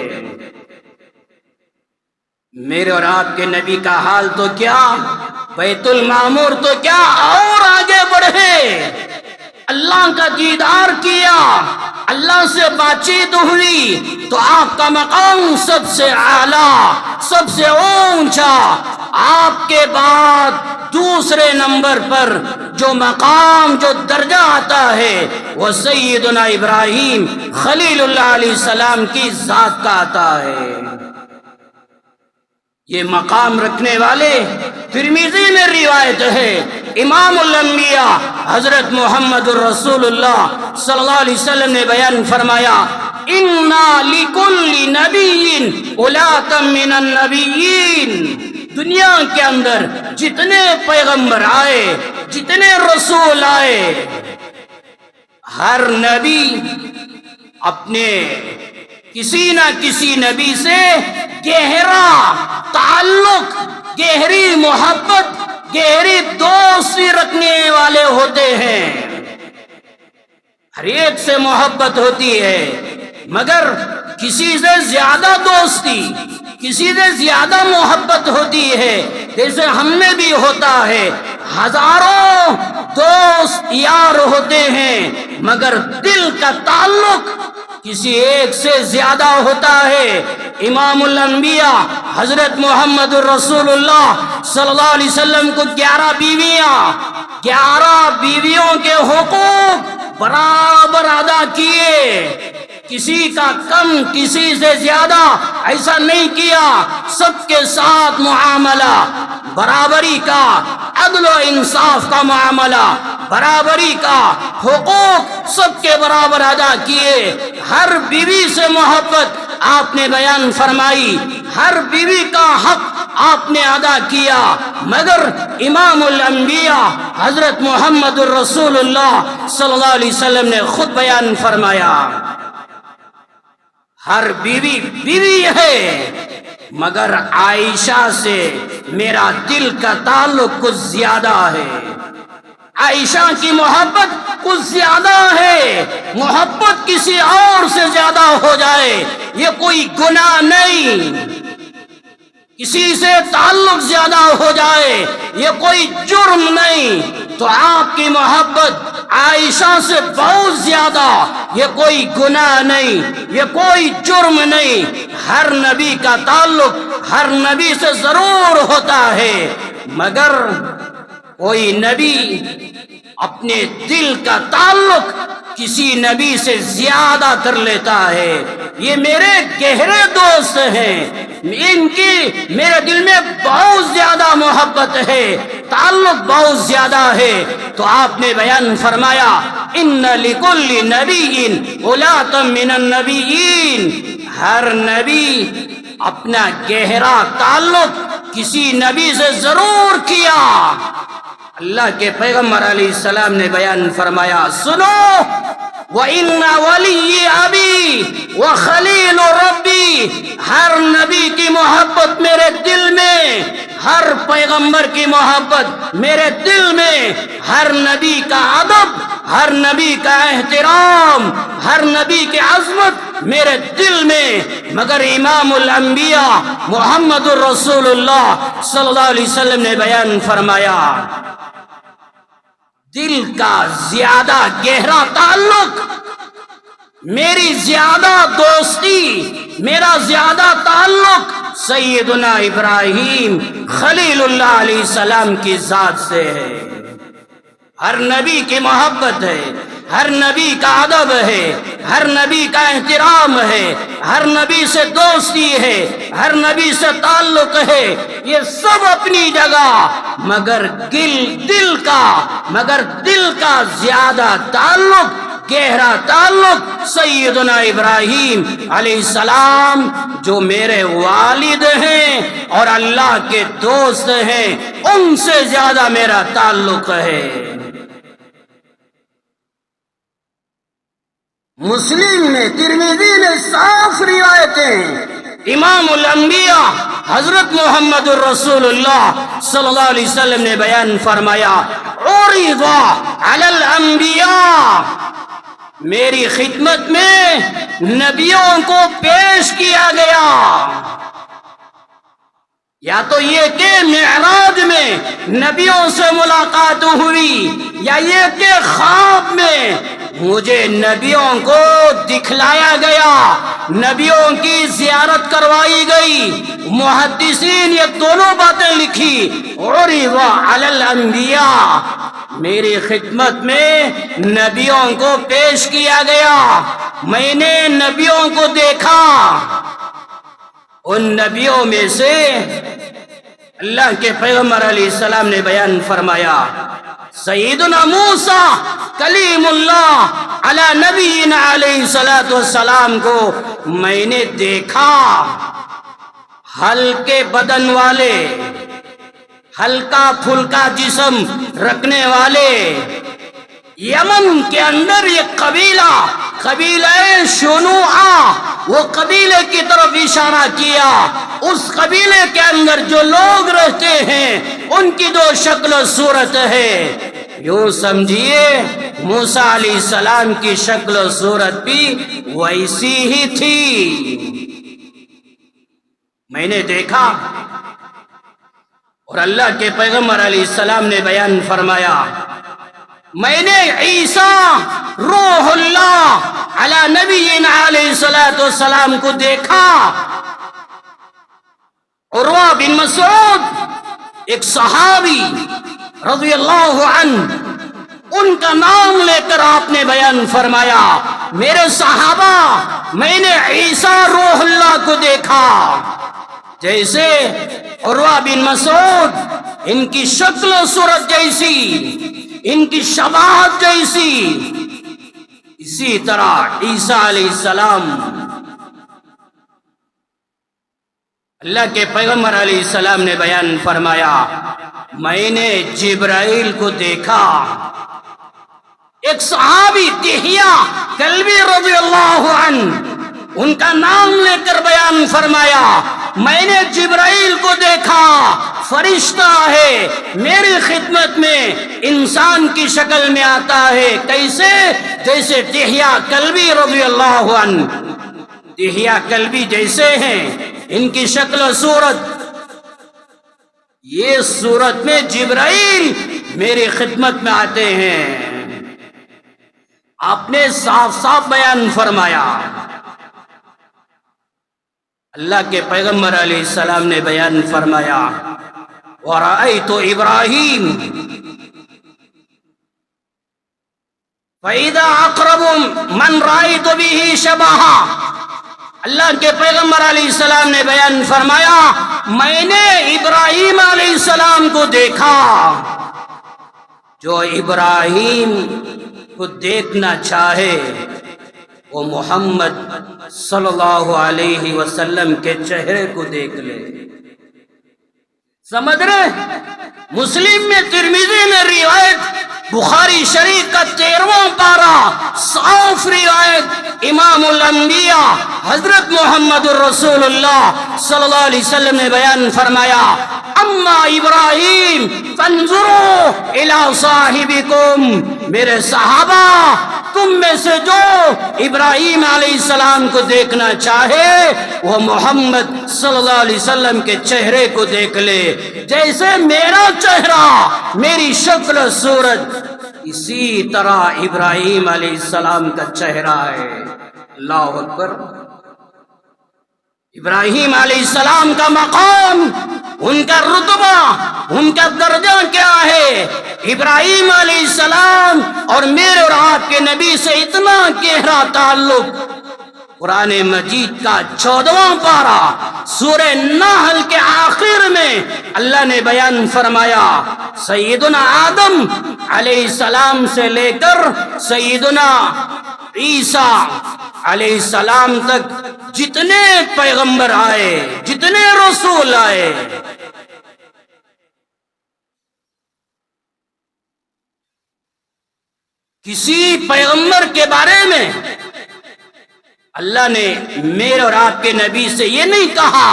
میرے اور آپ کے نبی کا حال تو کیا، بیت المعمور تو کیا، اور آگے بڑھے، اللہ کا دیدار کیا، اللہ سے بات چیت ہوئی، تو آپ کا مقام سب سے اعلیٰ، سب سے اونچا، آپ کے بعد دوسرے نمبر پر جو مقام، جو درجہ آتا ہے، وہ سیدنا ابراہیم خلیل اللہ علیہ السلام کی ذات کا آتا ہے۔ یہ مقام رکھنے والے ترمذی میں روایت ہے، امام الانبیاء حضرت محمد الرسول اللہ صلی اللہ علیہ وسلم نے بیان فرمایا، اِنَّا لِكُلِّ نَبِيٍّ أُولَٰئِكَ مِنَ النَّبِيِّينَ۔ دنیا کے اندر جتنے پیغمبر آئے، جتنے رسول آئے، ہر نبی اپنے کسی نہ کسی نبی سے گہرا تعلق، گہری محبت، گہری دوستی رکھنے والے ہوتے ہیں۔ ہر ایک سے محبت ہوتی ہے، مگر کسی سے زیادہ دوستی، کسی سے زیادہ محبت ہوتی ہے، جیسے ہم میں بھی ہوتا ہے، ہزاروں دوست یار ہوتے ہیں، مگر دل کا تعلق کسی ایک سے زیادہ ہوتا ہے۔ امام الانبیاء حضرت محمد الرسول اللہ صلی اللہ علیہ وسلم کو 11 بیویاں، 11 بیویوں کے حقوق برابر ادا کیے، کسی کا کم، کسی سے زیادہ ایسا نہیں کیا، سب کے ساتھ معاملہ برابری کا، عدل و انصاف کا معاملہ، برابری کا، حقوق سب کے برابر ادا کیے۔ ہر بیوی سے محبت آپ نے بیان فرمائی، ہر بیوی کا حق آپ نے ادا کیا، مگر امام الانبیاء حضرت محمد الرسول اللہ صلی اللہ علیہ وسلم نے خود بیان فرمایا، ہر بیوی بیوی ہے، مگر عائشہ سے میرا دل کا تعلق کچھ زیادہ ہے، عائشہ کی محبت کچھ زیادہ ہے۔ محبت کسی اور سے زیادہ ہو جائے یہ کوئی گناہ نہیں، کسی سے تعلق زیادہ ہو جائے یہ کوئی جرم نہیں، تو آپ کی محبت عائشہ سے بہت زیادہ یہ کوئی گناہ نہیں، یہ کوئی جرم نہیں۔ ہر نبی کا تعلق ہر نبی سے ضرور ہوتا ہے، مگر کوئی نبی اپنے دل کا تعلق کسی نبی سے زیادہ کر لیتا ہے۔ یہ میرے گہرے دوست ہیں، ان کی میرے دل میں بہت زیادہ محبت ہے، تعلق بہت زیادہ ہے۔ تو آپ نے بیان فرمایا ان لکل نبی اولات من النبیین، ہر نبی اپنا گہرا تعلق کسی نبی سے ضرور کیا۔ اللہ کے پیغمبر علیہ السلام نے بیان فرمایا، سنو وَإِنَّ وَلِيِّ أَبِي وَخَلِيلُ رَبِّي، ہر نبی کی محبت میرے دل میں، ہر پیغمبر کی محبت میرے دل میں، ہر نبی کا ادب، ہر نبی کا احترام، ہر نبی کی عظمت میرے دل میں، مگر امام الانبیاء محمد الرسول اللہ صلی اللہ علیہ وسلم نے بیان فرمایا دل کا زیادہ گہرا تعلق، میری زیادہ دوستی، میرا زیادہ تعلق سیدنا ابراہیم خلیل اللہ علیہ السلام کی ذات سے ہے۔ ہر نبی کی محبت ہے، ہر نبی کا ادب ہے، ہر نبی کا احترام ہے، ہر نبی سے دوستی ہے، ہر نبی سے تعلق ہے، یہ سب اپنی جگہ، مگر دل کا زیادہ تعلق، گہرا تعلق سیدنا ابراہیم علیہ السلام جو میرے والد ہیں اور اللہ کے دوست ہیں، ان سے زیادہ میرا تعلق ہے۔ مسلم میں، ترمذی میں صاف روایتیں، امام الانبیاء حضرت محمد الرسول اللہ صلی اللہ علیہ وسلم نے بیان فرمایا عرض علی الانبیاء، میری خدمت میں نبیوں کو پیش کیا گیا، یا تو یہ کہ معراج میں نبیوں سے ملاقات ہوئی، یا یہ کہ خواب میں مجھے نبیوں کو دکھلایا گیا، نبیوں کی زیارت کروائی گئی۔ محدثین یہ دونوں باتیں لکھی، عرض علی الانبیاء، میری خدمت میں نبیوں کو پیش کیا گیا، میں نے نبیوں کو دیکھا، ان نبیوں میں سے اللہ کے پیغمبر علیہ السلام نے بیان فرمایا سیدنا موسیٰ کلیم اللہ علی نبینا علیہ السلام کو میں نے دیکھا، ہلکے بدن والے، ہلکا پھلکا جسم رکھنے والے، یمن کے اندر یہ قبیلہ شنوعہ، وہ قبیلے کی طرف اشارہ کیا، اس قبیلے کے اندر جو لوگ رہتے ہیں ان کی دو شکل و صورت ہے، یوں سمجھیے موسیٰ علیہ السلام کی شکل و صورت بھی ویسی ہی تھی، میں نے دیکھا۔ اور اللہ کے پیغمبر علیہ السلام نے بیان فرمایا میں نے عیسیٰ روح اللہ علی نبینا علیہ السلام کو دیکھا۔ عروہ بن مسعود ایک صحابی رضی اللہ عنہ، ان کا نام لے کر آپ نے بیان فرمایا میرے صحابہ میں نے عیسیٰ روح اللہ کو دیکھا۔ جیسے عروہ بن مسعود، ان کی شکل و صورت جیسی، ان کی شباہت جیسی، اسی طرح عیسیٰ علیہ السلام، اللہ کے پیغمبر علیہ السلام نے بیان فرمایا میں نے جبرائیل کو دیکھا۔ ایک صحابی دہیہ کلبی رضی اللہ عنہ، ان کا نام لے کر بیان فرمایا میں نے جبرائیل کو دیکھا، فرشتہ ہے، میری خدمت میں انسان کی شکل میں آتا ہے، کیسے؟ جیسے دہیہ کلبی رضی اللہ عنہ، دہیہ کلبی جیسے ہیں، ان کی شکل و صورت یہ صورت میں جبرائیل میری خدمت میں آتے ہیں. آپ نے صاف صاف بیان فرمایا. اللہ کے پیغمبر علیہ السلام نے بیان فرمایا وَرَأَيْتُ إِبْرَاهِيمَ فَإِذَا أَقْرَبُ مَنْ رَأَيْتُ بِهِ شَبَهًا. اللہ کے پیغمبر علیہ السلام نے بیان فرمایا میں نے ابراہیم علیہ السلام کو دیکھا جو ابراہیم کو دیکھنا چاہے وہ محمد صلی اللہ علیہ وسلم کے چہرے کو دیکھ لے. سمجھ رہے؟ مسلم میں، ترمذی میں روایت، بخاری شریف کا 13واں پارہ صاف روایت، امام الانبیاء حضرت محمد الرسول اللہ صلی اللہ علیہ وسلم نے بیان فرمایا اما ابراہیم فانظروا الی صاحبکم. میرے صحابہ تم میں سے جو ابراہیم علیہ السلام کو دیکھنا چاہے وہ محمد صلی اللہ علیہ وسلم کے چہرے کو دیکھ لے. جیسے میرا چہرہ، میری شکل و صورت، اسی طرح ابراہیم علیہ السلام کا چہرہ ہے. اللہ اکبر. ابراہیم علیہ السلام کا مقام، ان کا رتبہ، ان کا درجہ کیا ہے؟ ابراہیم علیہ السلام اور میرے اور آپ کے نبی سے اتنا گہرا تعلق. قرآن مجید کا 14واں پارہ سورہ نحل کے آخر میں اللہ نے بیان فرمایا سیدنا آدم علیہ السلام سے لے کر سیدنا عیسیٰ علیہ السلام تک جتنے پیغمبر آئے، جتنے رسول آئے، کسی پیغمبر کے بارے میں اللہ نے میرے اور آپ کے نبی سے یہ نہیں کہا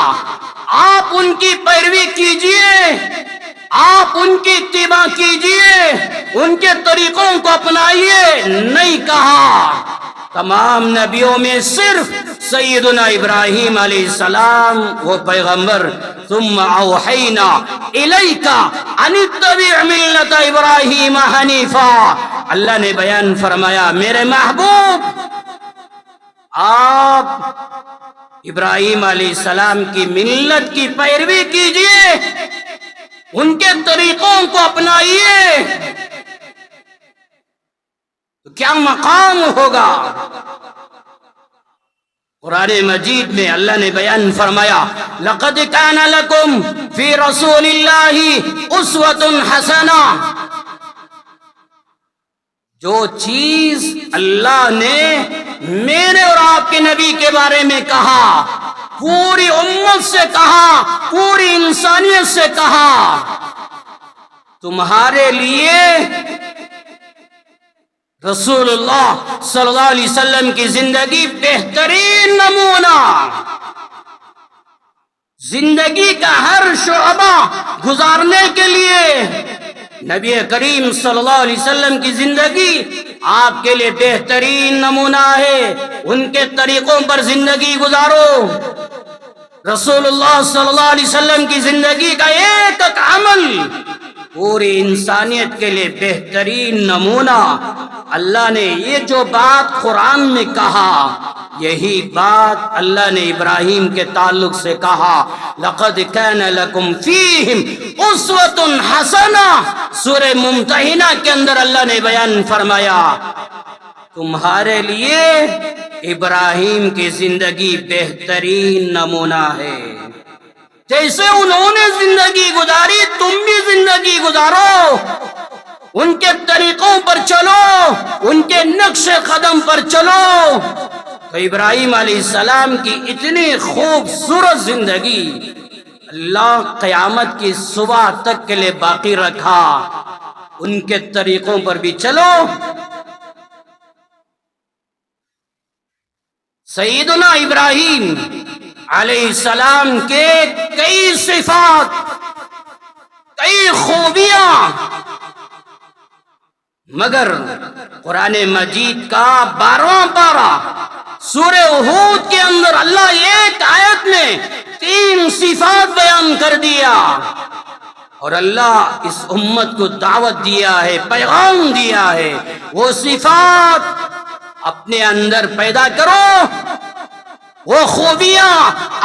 آپ ان کی پیروی کیجئے، آپ ان کی اتباع کیجئے، ان کے طریقوں کو اپنائیے. نہیں کہا. تمام نبیوں میں صرف سیدنا ابراہیم علیہ السلام وہ پیغمبر. ثم اوحینا الیک ان اتبع ملت ابراہیم حنیفا. اللہ نے بیان فرمایا میرے محبوب آپ ابراہیم علیہ السلام کی ملت کی پیروی کیجئے، ان کے طریقوں کو اپنائیے. تو کیا مقام ہوگا؟ قرآن مجید میں اللہ نے بیان فرمایا لقد کان لکم فی رسول اللہ اسوۃ حسنہ. جو چیز اللہ نے میرے اور آپ کے نبی کے بارے میں کہا، پوری امت سے کہا، پوری انسانیت سے کہا تمہارے لیے رسول اللہ صلی اللہ علیہ وسلم کی زندگی بہترین نمونہ. زندگی کا ہر شعبہ گزارنے کے لیے نبی کریم صلی اللہ علیہ وسلم کی زندگی آپ کے لیے بہترین نمونہ ہے. ان کے طریقوں پر زندگی گزارو. رسول اللہ صلی اللہ علیہ وسلم کی زندگی کا ایک ایک عمل پوری انسانیت کے لیے بہترین نمونہ. اللہ نے یہ جو بات قرآن میں کہا، یہی بات اللہ نے ابراہیم کے تعلق سے کہا لقد کان لکم فیہم اسوۃ حسنہ. سورہ ممتحنہ کے اندر اللہ نے بیان فرمایا تمہارے لیے ابراہیم کی زندگی بہترین نمونہ ہے. جیسے انہوں نے زندگی گزاری تم بھی زندگی گزارو. ان کے طریقوں پر چلو، ان کے نقش قدم پر چلو. تو ابراہیم علیہ السلام کی اتنی خوبصورت زندگی اللہ قیامت کی صبح تک کے لیے باقی رکھا. ان کے طریقوں پر بھی چلو. سیدنا ابراہیم علیہ السلام کے کئی صفات، کئی خوبیاں، مگر قرآن مجید کا 12واں پارہ سورہ ہود کے اندر اللہ ایک آیت میں 3 صفات بیان کر دیا. اور اللہ اس امت کو دعوت دیا ہے، پیغام دیا ہے، وہ صفات اپنے اندر پیدا کرو، وہ خوبیاں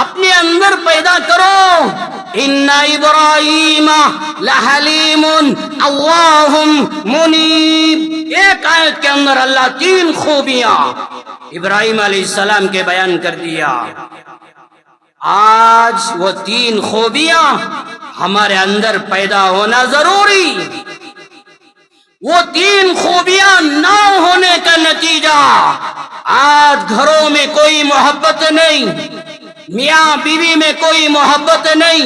اپنے اندر پیدا کرو۔ ان ابراہیم لحلیم اوّاہ منیب، ایک آیت کے اندر اللہ 3 خوبیاں ابراہیم علیہ السلام کے بیان کر دیا۔ آج وہ 3 خوبیاں ہمارے اندر پیدا ہونا ضروری۔ وہ 3 خوبیاں نہ ہونے کا نتیجہ آج گھروں میں کوئی محبت نہیں، میاں بیوی میں کوئی محبت نہیں،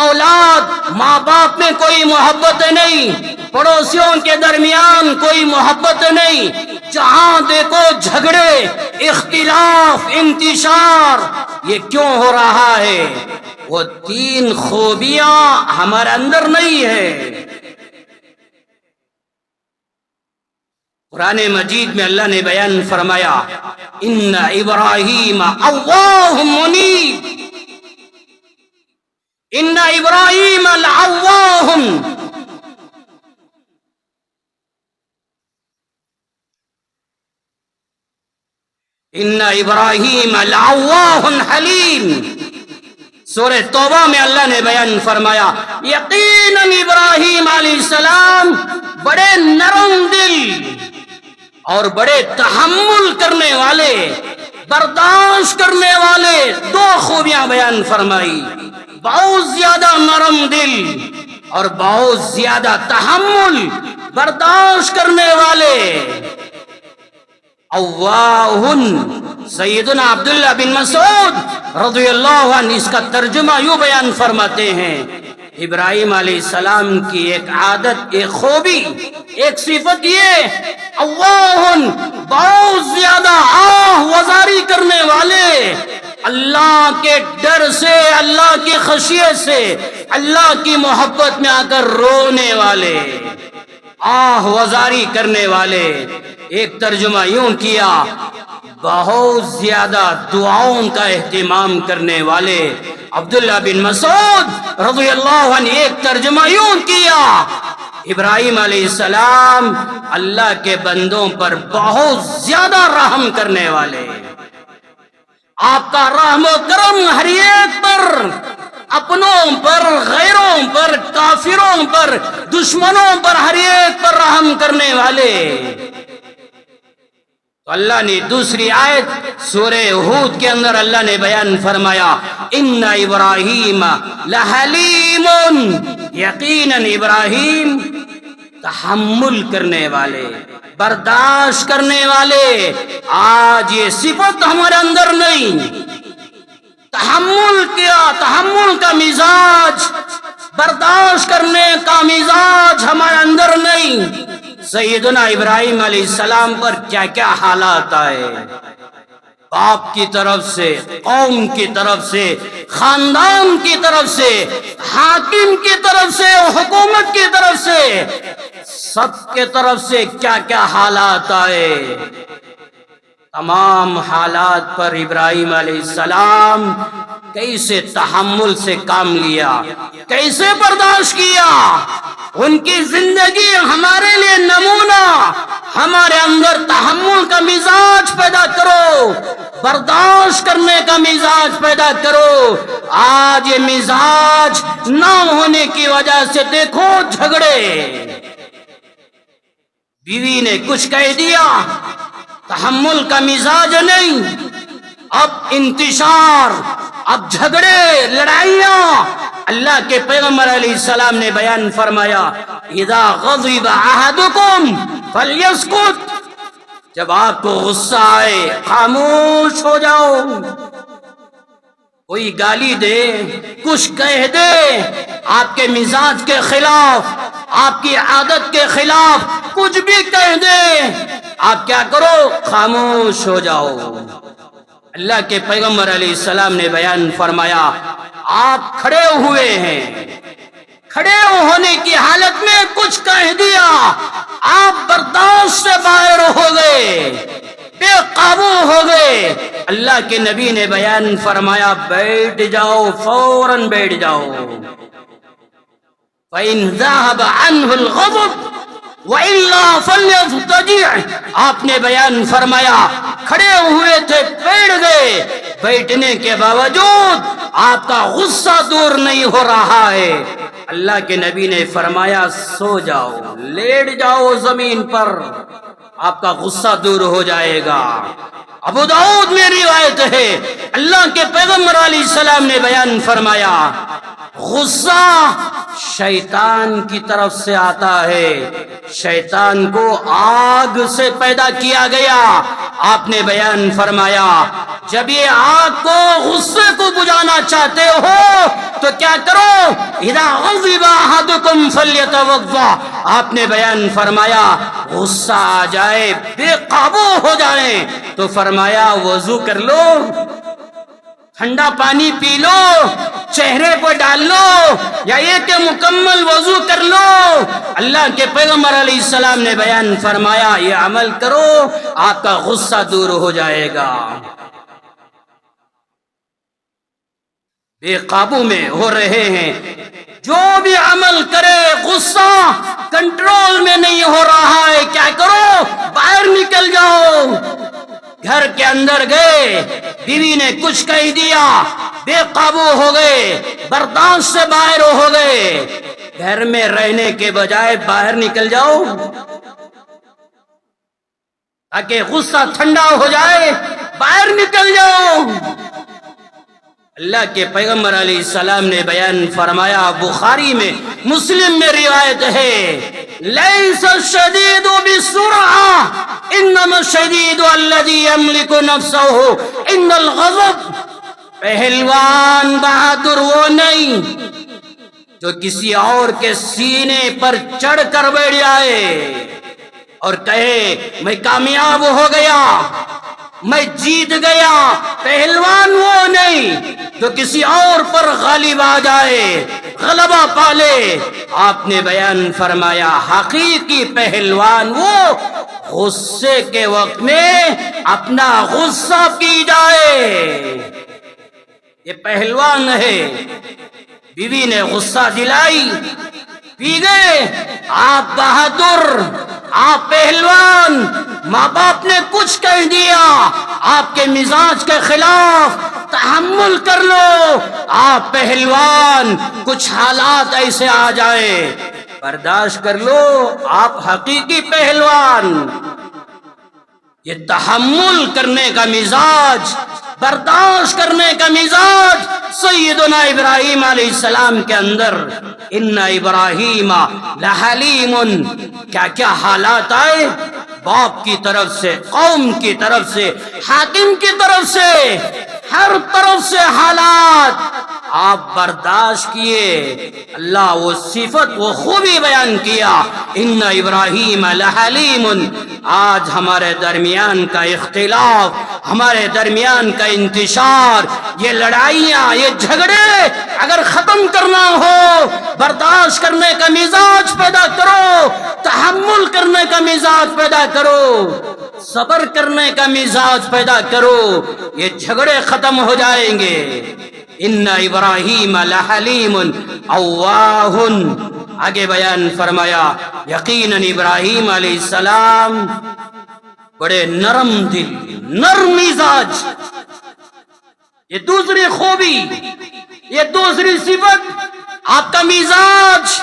اولاد ماں باپ میں کوئی محبت نہیں، پڑوسیوں کے درمیان کوئی محبت نہیں، جہاں دیکھو جھگڑے، اختلاف، انتشار۔ یہ کیوں ہو رہا ہے؟ وہ 3 خوبیاں ہمارے اندر نہیں ہے۔ قرآن مجید میں اللہ نے بیان فرمایا ان ابراہیم اوّاہ منیب، ان ابراہیم لأوّاہ، ان ابراہیم لأوّاہ حلیم۔ سورہ توبہ میں اللہ نے بیان فرمایا یقیناً ابراہیم علیہ السلام بڑے نرم دل اور بڑے تحمل کرنے والے، برداشت کرنے والے، 2 خوبیاں بیان فرمائی، بہت زیادہ نرم دل اور بہت زیادہ تحمل، برداشت کرنے والے۔ اواہن، سیدنا عبداللہ بن مسعود رضی اللہ عنہ اس کا ترجمہ یوں بیان فرماتے ہیں، ابراہیم علیہ السلام کی ایک عادت، ایک خوبی، ایک صفت یہ اواہن، بہت زیادہ آہ وزاری کرنے والے، اللہ کے ڈر سے، اللہ کی خشیت سے، اللہ کی محبت میں آ کر رونے والے، آہ وزاری کرنے والے۔ ایک ترجمہ یوں کیا بہت زیادہ دعاؤں کا اہتمام کرنے والے۔ عبداللہ بن مسعود رضی اللہ عنہ ایک ترجمہ یوں کیا ابراہیم علیہ السلام اللہ کے بندوں پر بہت زیادہ رحم کرنے والے، آپ کا رحم و کرم ہر ایک پر، اپنوں پر، غیروں پر، کافروں پر، دشمنوں پر، ہر ایک پر رحم کرنے والے۔ تو اللہ نے دوسری آیت سورہ ہود کے اندر اللہ نے بیان فرمایا ان ابراہیم لحلیم، یقیناً ابراہیم تحمل کرنے والے، برداشت کرنے والے۔ آج یہ صفت ہمارے اندر نہیں، تحمل کا مزاج، برداشت کرنے کا مزاج ہمارے اندر نہیں۔ سیدنا ابراہیم علیہ السلام پر کیا کیا حالات آئے، باپ کی طرف سے، قوم کی طرف سے، خاندان کی طرف سے، حاکم کی طرف سے، حکومت کی طرف سے، سب کے طرف سے کیا کیا حالات آئے۔ تمام حالات پر ابراہیم علیہ السلام کیسے تحمل سے کام لیا، کیسے برداشت کیا۔ ان کی زندگی ہمارے لیے نمونہ، ہمارے اندر تحمل کا مزاج پیدا کرو، برداشت کرنے کا مزاج پیدا کرو۔ آج یہ مزاج نہ ہونے کی وجہ سے دیکھو جھگڑے، بیوی نے کچھ کہہ دیا، تحمل کا مزاج نہیں، اب انتشار، اب جھگڑے، لڑائیاں۔ اللہ کے پیغمبر علیہ السلام نے بیان فرمایا اذا غضب احدکم فلیسکت، جب آپ کو غصہ آئے خاموش ہو جاؤ۔ کوئی گالی دے، کچھ کہہ دے، آپ کے مزاج کے خلاف، آپ کی عادت کے خلاف کچھ بھی کہہ دے، آپ کیا کرو؟ خاموش ہو جاؤ۔ اللہ کے پیغمبر علیہ السلام نے بیان فرمایا آپ کھڑے ہوئے ہیں، کھڑے ہونے کی حالت میں کچھ کہہ دیا، آپ برداشت سے باہر ہو گئے، بے قابو ہو گئے۔ اللہ کے نبی نے بیان فرمایا بیٹھ جاؤ، فوراً بیٹھ جاؤ۔ فَإِنْ ذَهَبَ عَنْهُ الْغَضَبُ وَإِلَّا فَلْيَضْطَجِعْ۔ آپ نے بیان فرمایا کھڑے ہوئے تھے بیٹھ گئے، بیٹھنے کے باوجود آپ کا غصہ دور نہیں ہو رہا ہے۔ اللہ کے نبی نے فرمایا سو جاؤ، لیٹ جاؤ زمین پر، آپ کا غصہ دور ہو جائے گا۔ ابو داؤد میں روایت ہے اللہ کے پیغمبر علیہ السلام نے بیان فرمایا غصہ شیطان کی طرف سے آتا ہے، شیطان کو آگ سے پیدا کیا گیا۔ آپ نے بیان فرمایا جب یہ آگ کو غصے کو بجھانا چاہتے ہو تو کیا کرو، اذا غضب احدکم فلیتوضا۔ آپ نے بیان فرمایا غصہ آ جائے، بے قابو ہو جائے تو فرمایا وضو کر لو، ٹھنڈا پانی پی لو، چہرے پر ڈال لو، یا یہ کہ مکمل وضو کر لو۔ اللہ کے پیغمبر علیہ السلام نے بیان فرمایا یہ عمل کرو، آپ کا غصہ دور ہو جائے گا۔ بے قابو میں ہو رہے ہیں، جو بھی عمل کرے غصہ کنٹرول میں نہیں ہو رہا ہے، کیا کرو، باہر نکل جاؤ۔ گھر کے اندر گئے، بیوی نے کچھ کہہ دیا، بے قابو ہو گئے، برداشت سے باہر ہو گئے۔ گھر میں رہنے کے بجائے باہر نکل جاؤ تاکہ غصہ ٹھنڈا ہو جائے، باہر نکل جاؤ۔ اللہ کے پیغمبر علیہ السلام نے بیان فرمایا بخاری میں، مسلم میں روایت ہے لیس الشدید بالسرعہ انما الشدید الذی یملک نفسہ عند الغضب۔ پہلوان بہادر وہ نہیں جو کسی اور کے سینے پر چڑھ کر بیٹھ جائے اور کہے میں کامیاب ہو گیا، میں جیت گیا۔ پہلوان وہ نہیں جو کسی اور پر غالب آ جائے، غلبہ پالے۔ آپ نے بیان فرمایا حقیقی پہلوان وہ غصے کے وقت میں اپنا غصہ پی جائے، یہ پہلوان ہے۔ بیوی نے غصہ دلائی، پی گئے، آپ بہادر، آپ پہلوان۔ ماں باپ نے کچھ کہہ دیا آپ کے مزاج کے خلاف، تحمل کر لو، آپ پہلوان۔ کچھ حالات ایسے آ جائے برداشت کر لو، آپ حقیقی پہلوان۔ یہ تحمل کرنے کا مزاج، برداشت کرنے کا مزاج سیدنا ابراہیم علیہ السلام کے اندر، ان ابراہیم لحلیم۔ کیا کیا حالات آئے، باپ کی طرف سے، قوم کی طرف سے، حاکم کی طرف سے، ہر طرف سے حالات آپ برداشت کیے۔ اللہ وہ صفت، وہ خوبی بیان کیا ان ابراہیم لحلیم۔ آج ہمارے درمیان کا اختلاف، ہمارے درمیان کا انتشار، یہ لڑائیاں، یہ جھگڑے اگر ختم کرنا ہو، برداشت کرنے کا مزاج پیدا کرو، تحمل کرنے کا مزاج پیدا کرو، صبر کرنے کا مزاج پیدا کرو، یہ جھگڑے ختم ہو جائیں گے۔ ان ابراہیم لحلیم اواہ۔ آگے بیان فرمایا یقیناً ابراہیم علیہ السلام بڑے نرم دل، نرم مزاج۔ یہ دوسری خوبی، یہ دوسری صفت، آپ کا مزاج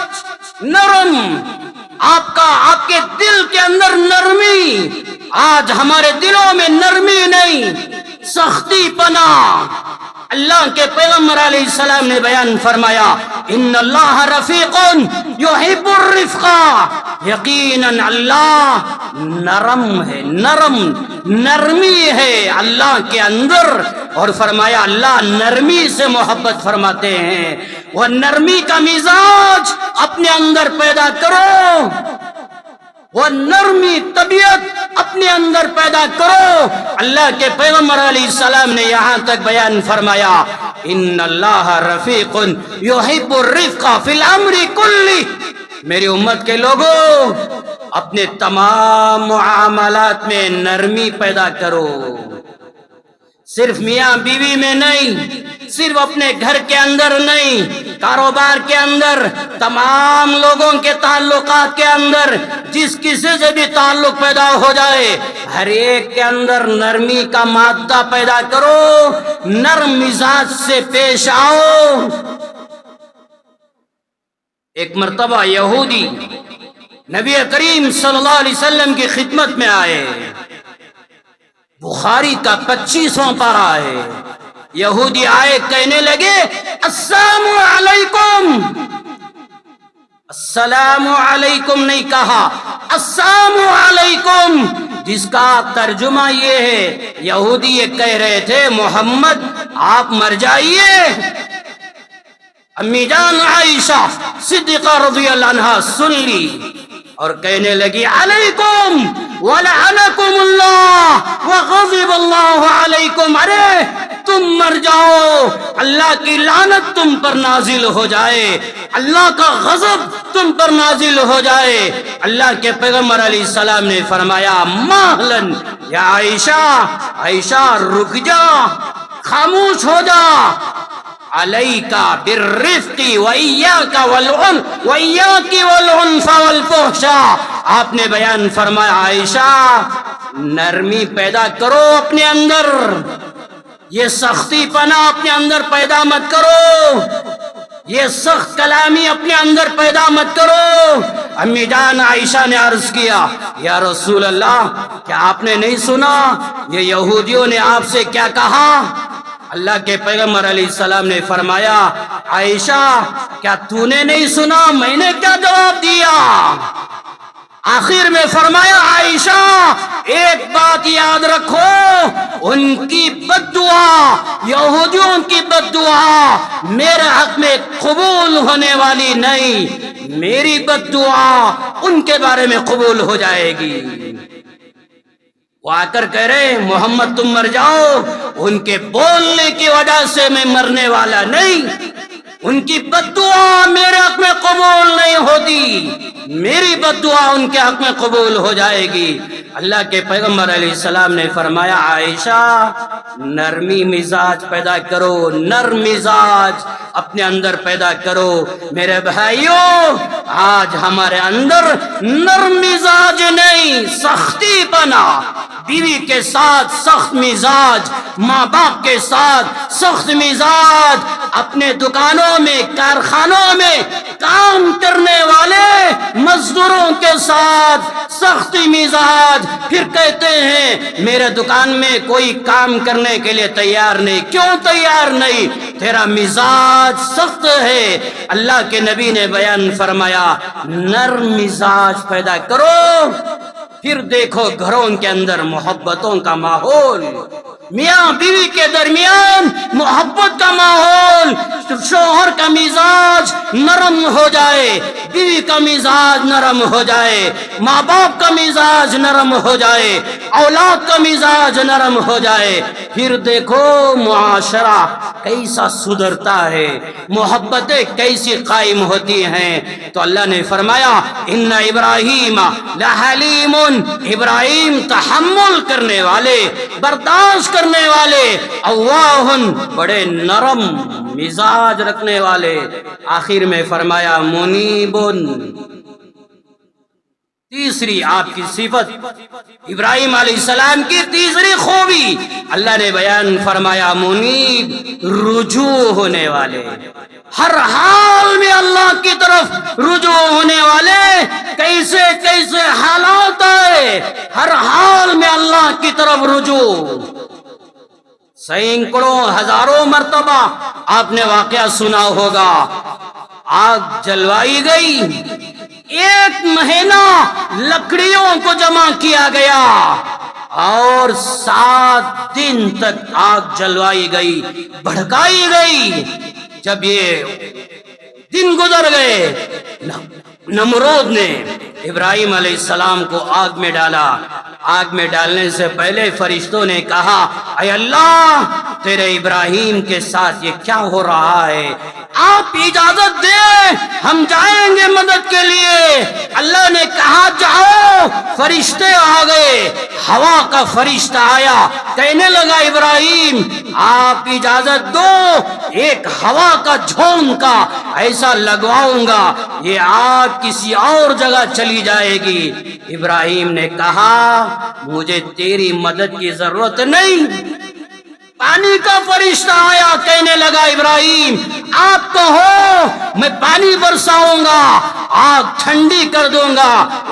نرم، آپ کے دل کے اندر نرمی۔ آج ہمارے دلوں میں نرمی نہیں، سختی پنا۔ اللہ کے پیغمبر علیہ السلام نے بیان فرمایا ان اللہ رفیق یحب الرفق۔ یقیناً اللہ نرم ہے، نرمی ہے اللہ کے اندر، اور فرمایا اللہ نرمی سے محبت فرماتے ہیں۔ وہ نرمی کا مزاج اپنے اندر پیدا کرو، وہ نرمی طبیعت اپنے اندر پیدا کرو۔ اللہ کے پیغمبر علیہ السلام نے یہاں تک بیان فرمایا ان اللہ رفیق یحب الرفق فی الامر کلہ۔ میری امت کے لوگوں، اپنے تمام معاملات میں نرمی پیدا کرو، صرف میاں بیوی میں نہیں، صرف اپنے گھر کے اندر نہیں، کاروبار کے اندر، تمام لوگوں کے تعلقات کے اندر جس کسی سے بھی تعلق پیدا ہو جائے، ہر ایک کے اندر نرمی کا مادہ پیدا کرو، نرم مزاج سے پیش آؤ۔ ایک مرتبہ یہودی نبی کریم صلی اللہ علیہ وسلم کی خدمت میں آئے، بخاری کا 25واں پارہ ہے۔ یہودی آئے، کہنے لگے السلام علیکم، السلام علیکم نہیں کہا، السلام علیکم، جس کا ترجمہ یہ ہے، یہودی یہ کہہ رہے تھے محمد آپ مر جائیے۔ امی جان عائشہ صدیقہ رضی اللہ عنہا سن لی اور کہنے لگی علیکم ولعنکم اللہ وغضب اللہ علیکم، ارے تم مر جاؤ، اللہ کی لعنت تم پر نازل ہو جائے، اللہ کا غضب تم پر نازل ہو جائے۔ اللہ کے پیغمبر علیہ السلام نے فرمایا مہلن یا عائشہ، عائشہ رک جا، خاموش ہو جا، علیکا بالرفق وإیاک والعنف وإیاک والعنف والفحشاء۔ آپ نے بیان فرمایا عائشہ نرمی پیدا کرو اپنے اندر، یہ سختی پنا اپنے اندر پیدا مت کرو، یہ سخت کلامی اپنے اندر پیدا مت کرو۔ امی جان عائشہ نے عرض کیا یا رسول اللہ، کیا آپ نے نہیں سنا یہ یہودیوں نے آپ سے کیا کہا؟ اللہ کے پیغمبر علیہ السلام نے فرمایا عائشہ کیا تو نے نہیں سنا میں نے کیا جواب دیا؟ آخر میں فرمایا عائشہ ایک بات یاد رکھو، ان کی بد دعا، یہودیوں کی بد دعا میرے حق میں قبول ہونے والی نہیں، میری بد دعا ان کے بارے میں قبول ہو جائے گی۔ وہ آ کر کہہ رہے محمد تم مر جاؤ، ان کے بولنے کی وجہ سے میں مرنے والا نہیں، ان کی بد دعا میرے حق میں قبول نہیں ہوتی، میری بد دعا ان کے حق میں قبول ہو جائے گی۔ اللہ کے پیغمبر علیہ السلام نے فرمایا عائشہ نرمی مزاج پیدا کرو، نرم مزاج اپنے اندر پیدا کرو۔ میرے بھائیوں آج ہمارے اندر نرم مزاج نہیں، سختی بنا، بیوی کے ساتھ سخت مزاج، ماں باپ کے ساتھ سخت مزاج، اپنے دکانوں میں کارخانوں میں کام کرنے والے مزدوروں کے ساتھ سخت مزاج، پھر کہتے ہیں میرے دکان میں کوئی کام کرنے کے لیے تیار نہیں۔ کیوں تیار نہیں؟ تیرا مزاج سخت ہے۔ اللہ کے نبی نے بیان فرمایا نرم مزاج پیدا کرو، پھر دیکھو گھروں کے اندر محبتوں کا ماحول، میاں بیوی کے درمیان محبت کا ماحول، شوہر کا مزاج نرم ہو جائے، بیوی کا مزاج نرم ہو جائے، ماں باپ کا مزاج نرم ہو جائے، اولاد کا مزاج نرم ہو جائے، پھر دیکھو معاشرہ کیسا سدھرتا ہے، محبتیں کیسی قائم ہوتی ہیں۔ تو اللہ نے فرمایا ان ابراہیم لحلیم، ابراہیم تحمل کرنے والے، برداشت کرنے والے، اواہ بڑے نرم مزاج رکھنے والے۔ آخر میں فرمایا منیبن، تیسری آپ کی صفت، ابراہیم علیہ السلام کی تیسری خوبی اللہ نے بیان فرمایا منیب، رجوع ہونے والے، ہر حال میں اللہ کی طرف رجوع ہونے والے۔ کیسے کیسے حالات آئے، ہر حال میں اللہ کی طرف رجوع۔ سینکڑوں ہزاروں مرتبہ آپ نے واقعہ سنا ہوگا، آگ جلوائی گئی، ایک مہینہ لکڑیوں کو جمع کیا گیا اور 7 دن تک آگ جلوائی گئی، بھڑکائی گئی۔ جب یہ دن گزر گئے، نمرود نے ابراہیم علیہ السلام کو آگ میں ڈالا۔ آگ میں ڈالنے سے پہلے فرشتوں نے کہا اے اللہ تیرے ابراہیم کے ساتھ یہ کیا ہو رہا ہے؟ آپ اجازت دیں ہم جائیں گے مدد کے لیے۔ اللہ نے کہا جاؤ۔ فرشتے آ گئے، ہوا کا فرشتہ آیا، کہنے لگا ابراہیم آپ اجازت دو، ایک ہوا کا جھونکا ایسا لگواؤں گا، یہ آگ کسی اور جگہ چلی جائے گی۔ ابراہیم نے کہا مجھے تیری مدد کی ضرورت نہیں۔ پانی کا فرشتہ آیا، کہنے لگا ابراہیم آپ تو ہو، میں پانی برساؤں گا، آگ ٹھنڈی کر دوں گا۔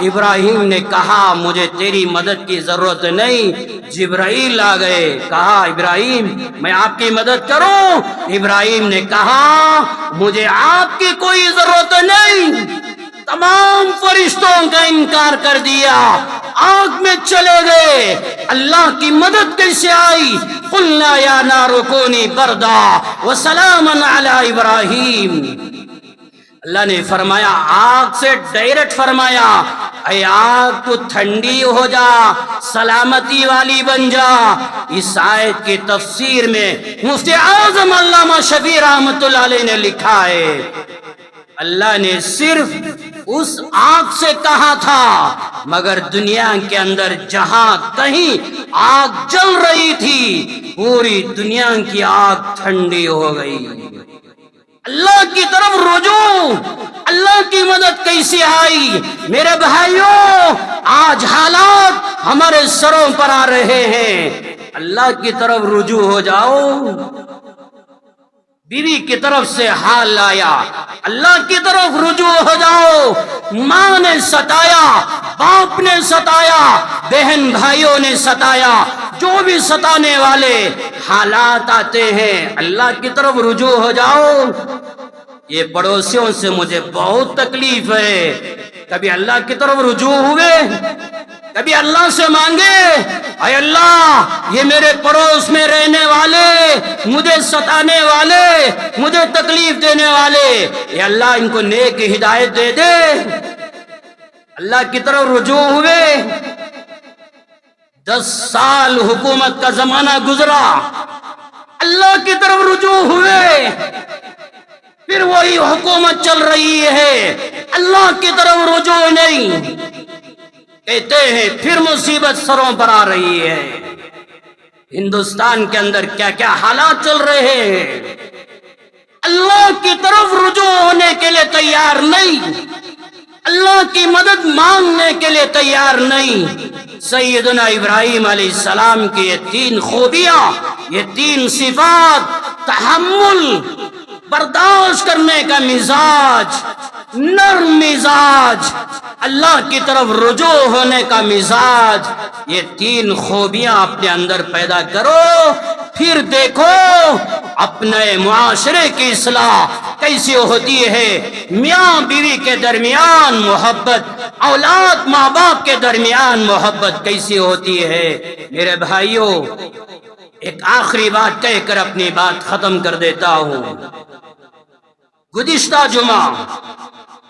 ابراہیم نے کہا مجھے تیری مدد کی ضرورت نہیں۔ جبرائیل آ گئے، کہا ابراہیم میں آپ کی مدد کروں؟ ابراہیم نے کہا مجھے آپ کی کوئی ضرورت نہیں۔ تمام فرشتوں کا انکار کر دیا، آگ میں چلے گئے۔ اللہ کی مدد کیسے آئی؟ قلنا یا نار کونی بردا وسلاما علی ابراہیم۔ اللہ نے فرمایا، آگ سے ڈائریکٹ فرمایا اے آگ تو ٹھنڈی ہو جا، سلامتی والی بن جا۔ اس آیت کی تفسیر میں مفتی اعظم علامہ شفیع رحمۃ اللہ علیہ نے لکھا ہے اللہ نے صرف اس آگ سے کہا تھا، مگر دنیا کے اندر جہاں کہیں آگ جل رہی تھی پوری دنیا کی آگ ٹھنڈی ہو گئی۔ اللہ کی طرف رجوع، اللہ کی مدد کیسی آئی؟ میرے بھائیوں آج حالات ہمارے سروں پر آ رہے ہیں، اللہ کی طرف رجوع ہو جاؤ۔ بیوی کی طرف سے حال آیا، اللہ کی طرف رجوع ہو جاؤ۔ ماں نے ستایا، باپ نے ستایا، بہن بھائیوں نے ستایا، جو بھی ستانے والے حالات آتے ہیں اللہ کی طرف رجوع ہو جاؤ۔ یہ پڑوسیوں سے مجھے بہت تکلیف ہے، کبھی اللہ کی طرف رجوع ہوئے؟ کبھی اللہ سے مانگے اے اللہ یہ میرے پڑوس میں رہنے والے، مجھے ستانے والے، مجھے تکلیف دینے والے، اے اللہ ان کو نیک ہدایت دے دے۔ اللہ کی طرف رجوع ہوئے؟ 10 سال حکومت کا زمانہ گزرا، اللہ کی طرف رجوع ہوئے؟ پھر وہی حکومت چل رہی ہے، اللہ کی طرف رجوع نہیں۔ کہتے ہیں پھر مصیبت سروں پر آ رہی ہے۔ ہندوستان کے اندر کیا کیا حالات چل رہے ہیں، اللہ کی طرف رجوع ہونے کے لیے تیار نہیں، اللہ کی مدد مانگنے کے لیے تیار نہیں۔ سیدنا ابراہیم علیہ السلام کی یہ 3 خوبیاں، یہ 3 صفات، تحمل، برداشت کرنے کا مزاج، نرم مزاج، اللہ کی طرف رجوع ہونے کا مزاج، یہ 3 خوبیاں اپنے اندر پیدا کرو، پھر دیکھو اپنے معاشرے کی اصلاح کیسی ہوتی ہے۔ میاں بیوی کے درمیان محبت، اولاد ماں باپ کے درمیان محبت کیسی ہوتی ہے۔ میرے بھائیوں ایک آخری بات کہہ کر اپنی بات ختم کر دیتا ہوں۔ گزشتہ جمعہ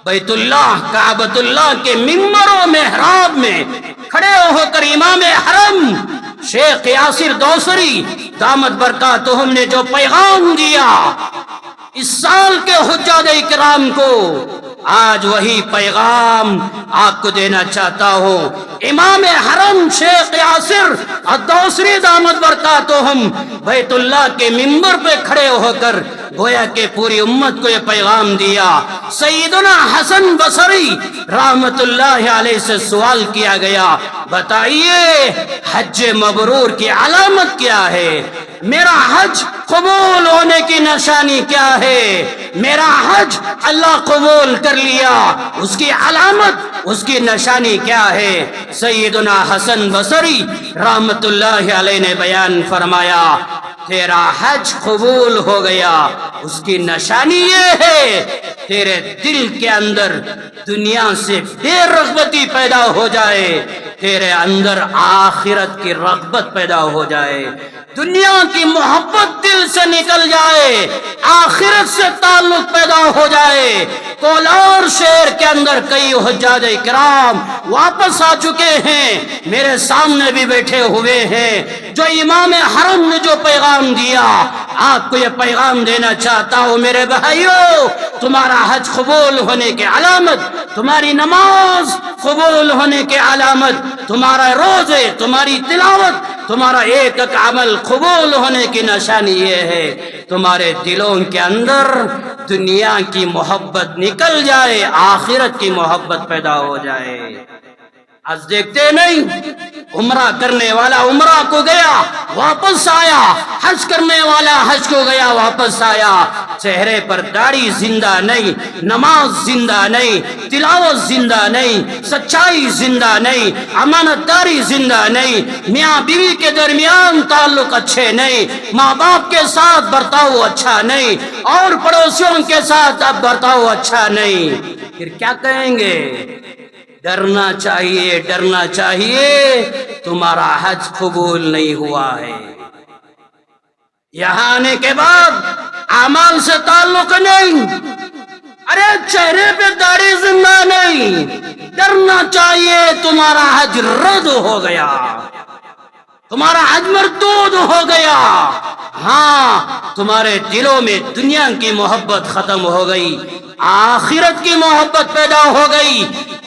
بیت اللہ کعبۃ اللہ کے ممبر و محراب میں کھڑے ہو کر امام حرم شیخ یاسر دوسری دامت برکاتہم نے جو پیغام دیا اس سال کے حجاج اکرام کو، آج وہی پیغام آپ کو دینا چاہتا ہوں۔ امام حرم شیخ یاسر الدوسری دامت برکاتہم بیت اللہ کے ممبر پہ کھڑے ہو کر گویا کہ پوری امت کو یہ پیغام دیا۔ سیدنا حسن بصری رحمت اللہ علیہ سے سوال کیا گیا، بتائیے حج مبرور کی علامت کیا ہے؟ میرا حج قبول ہونے کی نشانی کیا ہے؟ میرا حج اللہ قبول کر لیا، اس کی علامت، اس کی نشانی کیا ہے؟ سیدنا حسن بصری رحمت اللہ علیہ نے بیان فرمایا، تیرا حج قبول ہو گیا، اس کی نشانی یہ ہے تیرے دل کے اندر دنیا سے بے رغبتی پیدا ہو جائے، تیرے اندر آخرت کی رغبت پیدا ہو جائے، دنیا کی محبت دل سے نکل جائے، آخرت سے تعلق پیدا ہو جائے۔ کولار شہر کے اندر کئی حجاج کرام واپس آ چکے ہیں، میرے سامنے بھی بیٹھے ہوئے ہیں، جو امام حرم نے جو پیغام دیا آپ کو یہ پیغام دینا چاہتا ہوں میرے بھائیو، تمہارا حج قبول ہونے کی علامت، تمہاری نماز قبول ہونے کی علامت، تمہارا روزے، تمہاری تلاوت، تمہارا ایک ایک عمل قبول ہونے کی نشانی یہ ہے تمہارے دلوں کے اندر دنیا کی محبت نکل جائے، آخرت کی محبت پیدا ہو جائے۔ آج دیکھتے نہیں، عمرہ کرنے والا عمرہ کو گیا واپس آیا، حج کرنے والا حج کو گیا واپس آیا، چہرے پر داڑھی زندہ نہیں، نماز زندہ نہیں، تلاوت زندہ نہیں، سچائی زندہ نہیں، امانت داری زندہ نہیں، میاں بیوی کے درمیان تعلق اچھے نہیں، ماں باپ کے ساتھ برتاؤ اچھا نہیں، اور پڑوسیوں کے ساتھ اب برتاؤ اچھا نہیں، پھر کیا کہیں گے؟ ڈرنا چاہیے، ڈرنا چاہیے، تمہارا حج قبول نہیں ہوا ہے۔ یہاں آنے کے بعد اعمال سے تعلق نہیں، ارے چہرے پہ داڑھی زندہ نہیں، ڈرنا چاہیے تمہارا حج رد ہو گیا، تمہارا حج مردود ہو گیا، ہاں تمہارے دلوں میں دنیا کی محبت ختم ہو گئی، آخرت کی محبت پیدا ہو گئی،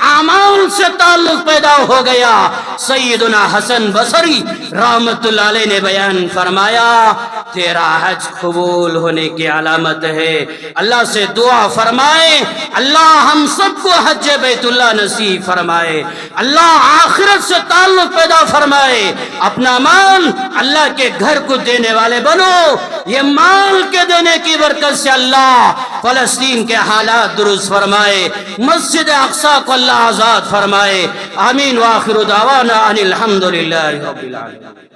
اعمال سے تعلق پیدا ہو گیا۔ سیدنا حسن بصری رحمت اللہ علیہ نے بیان فرمایا تیرا حج قبول ہونے کی علامت ہے، اللہ سے دعا فرمائے اللہ ہم سب کو حج بیت اللہ نصیب فرمائے، اللہ آخرت سے تعلق پیدا فرمائے، اپنا مال اللہ کے گھر کو دینے والے بنو، یہ مال کے دینے کی برکت سے اللہ فلسطین کے حالات درست فرمائے، مسجد اقصی کو اللہ آزاد فرمائے، آمین، وآخر دعوانا ان الحمدللہ رب العالمین۔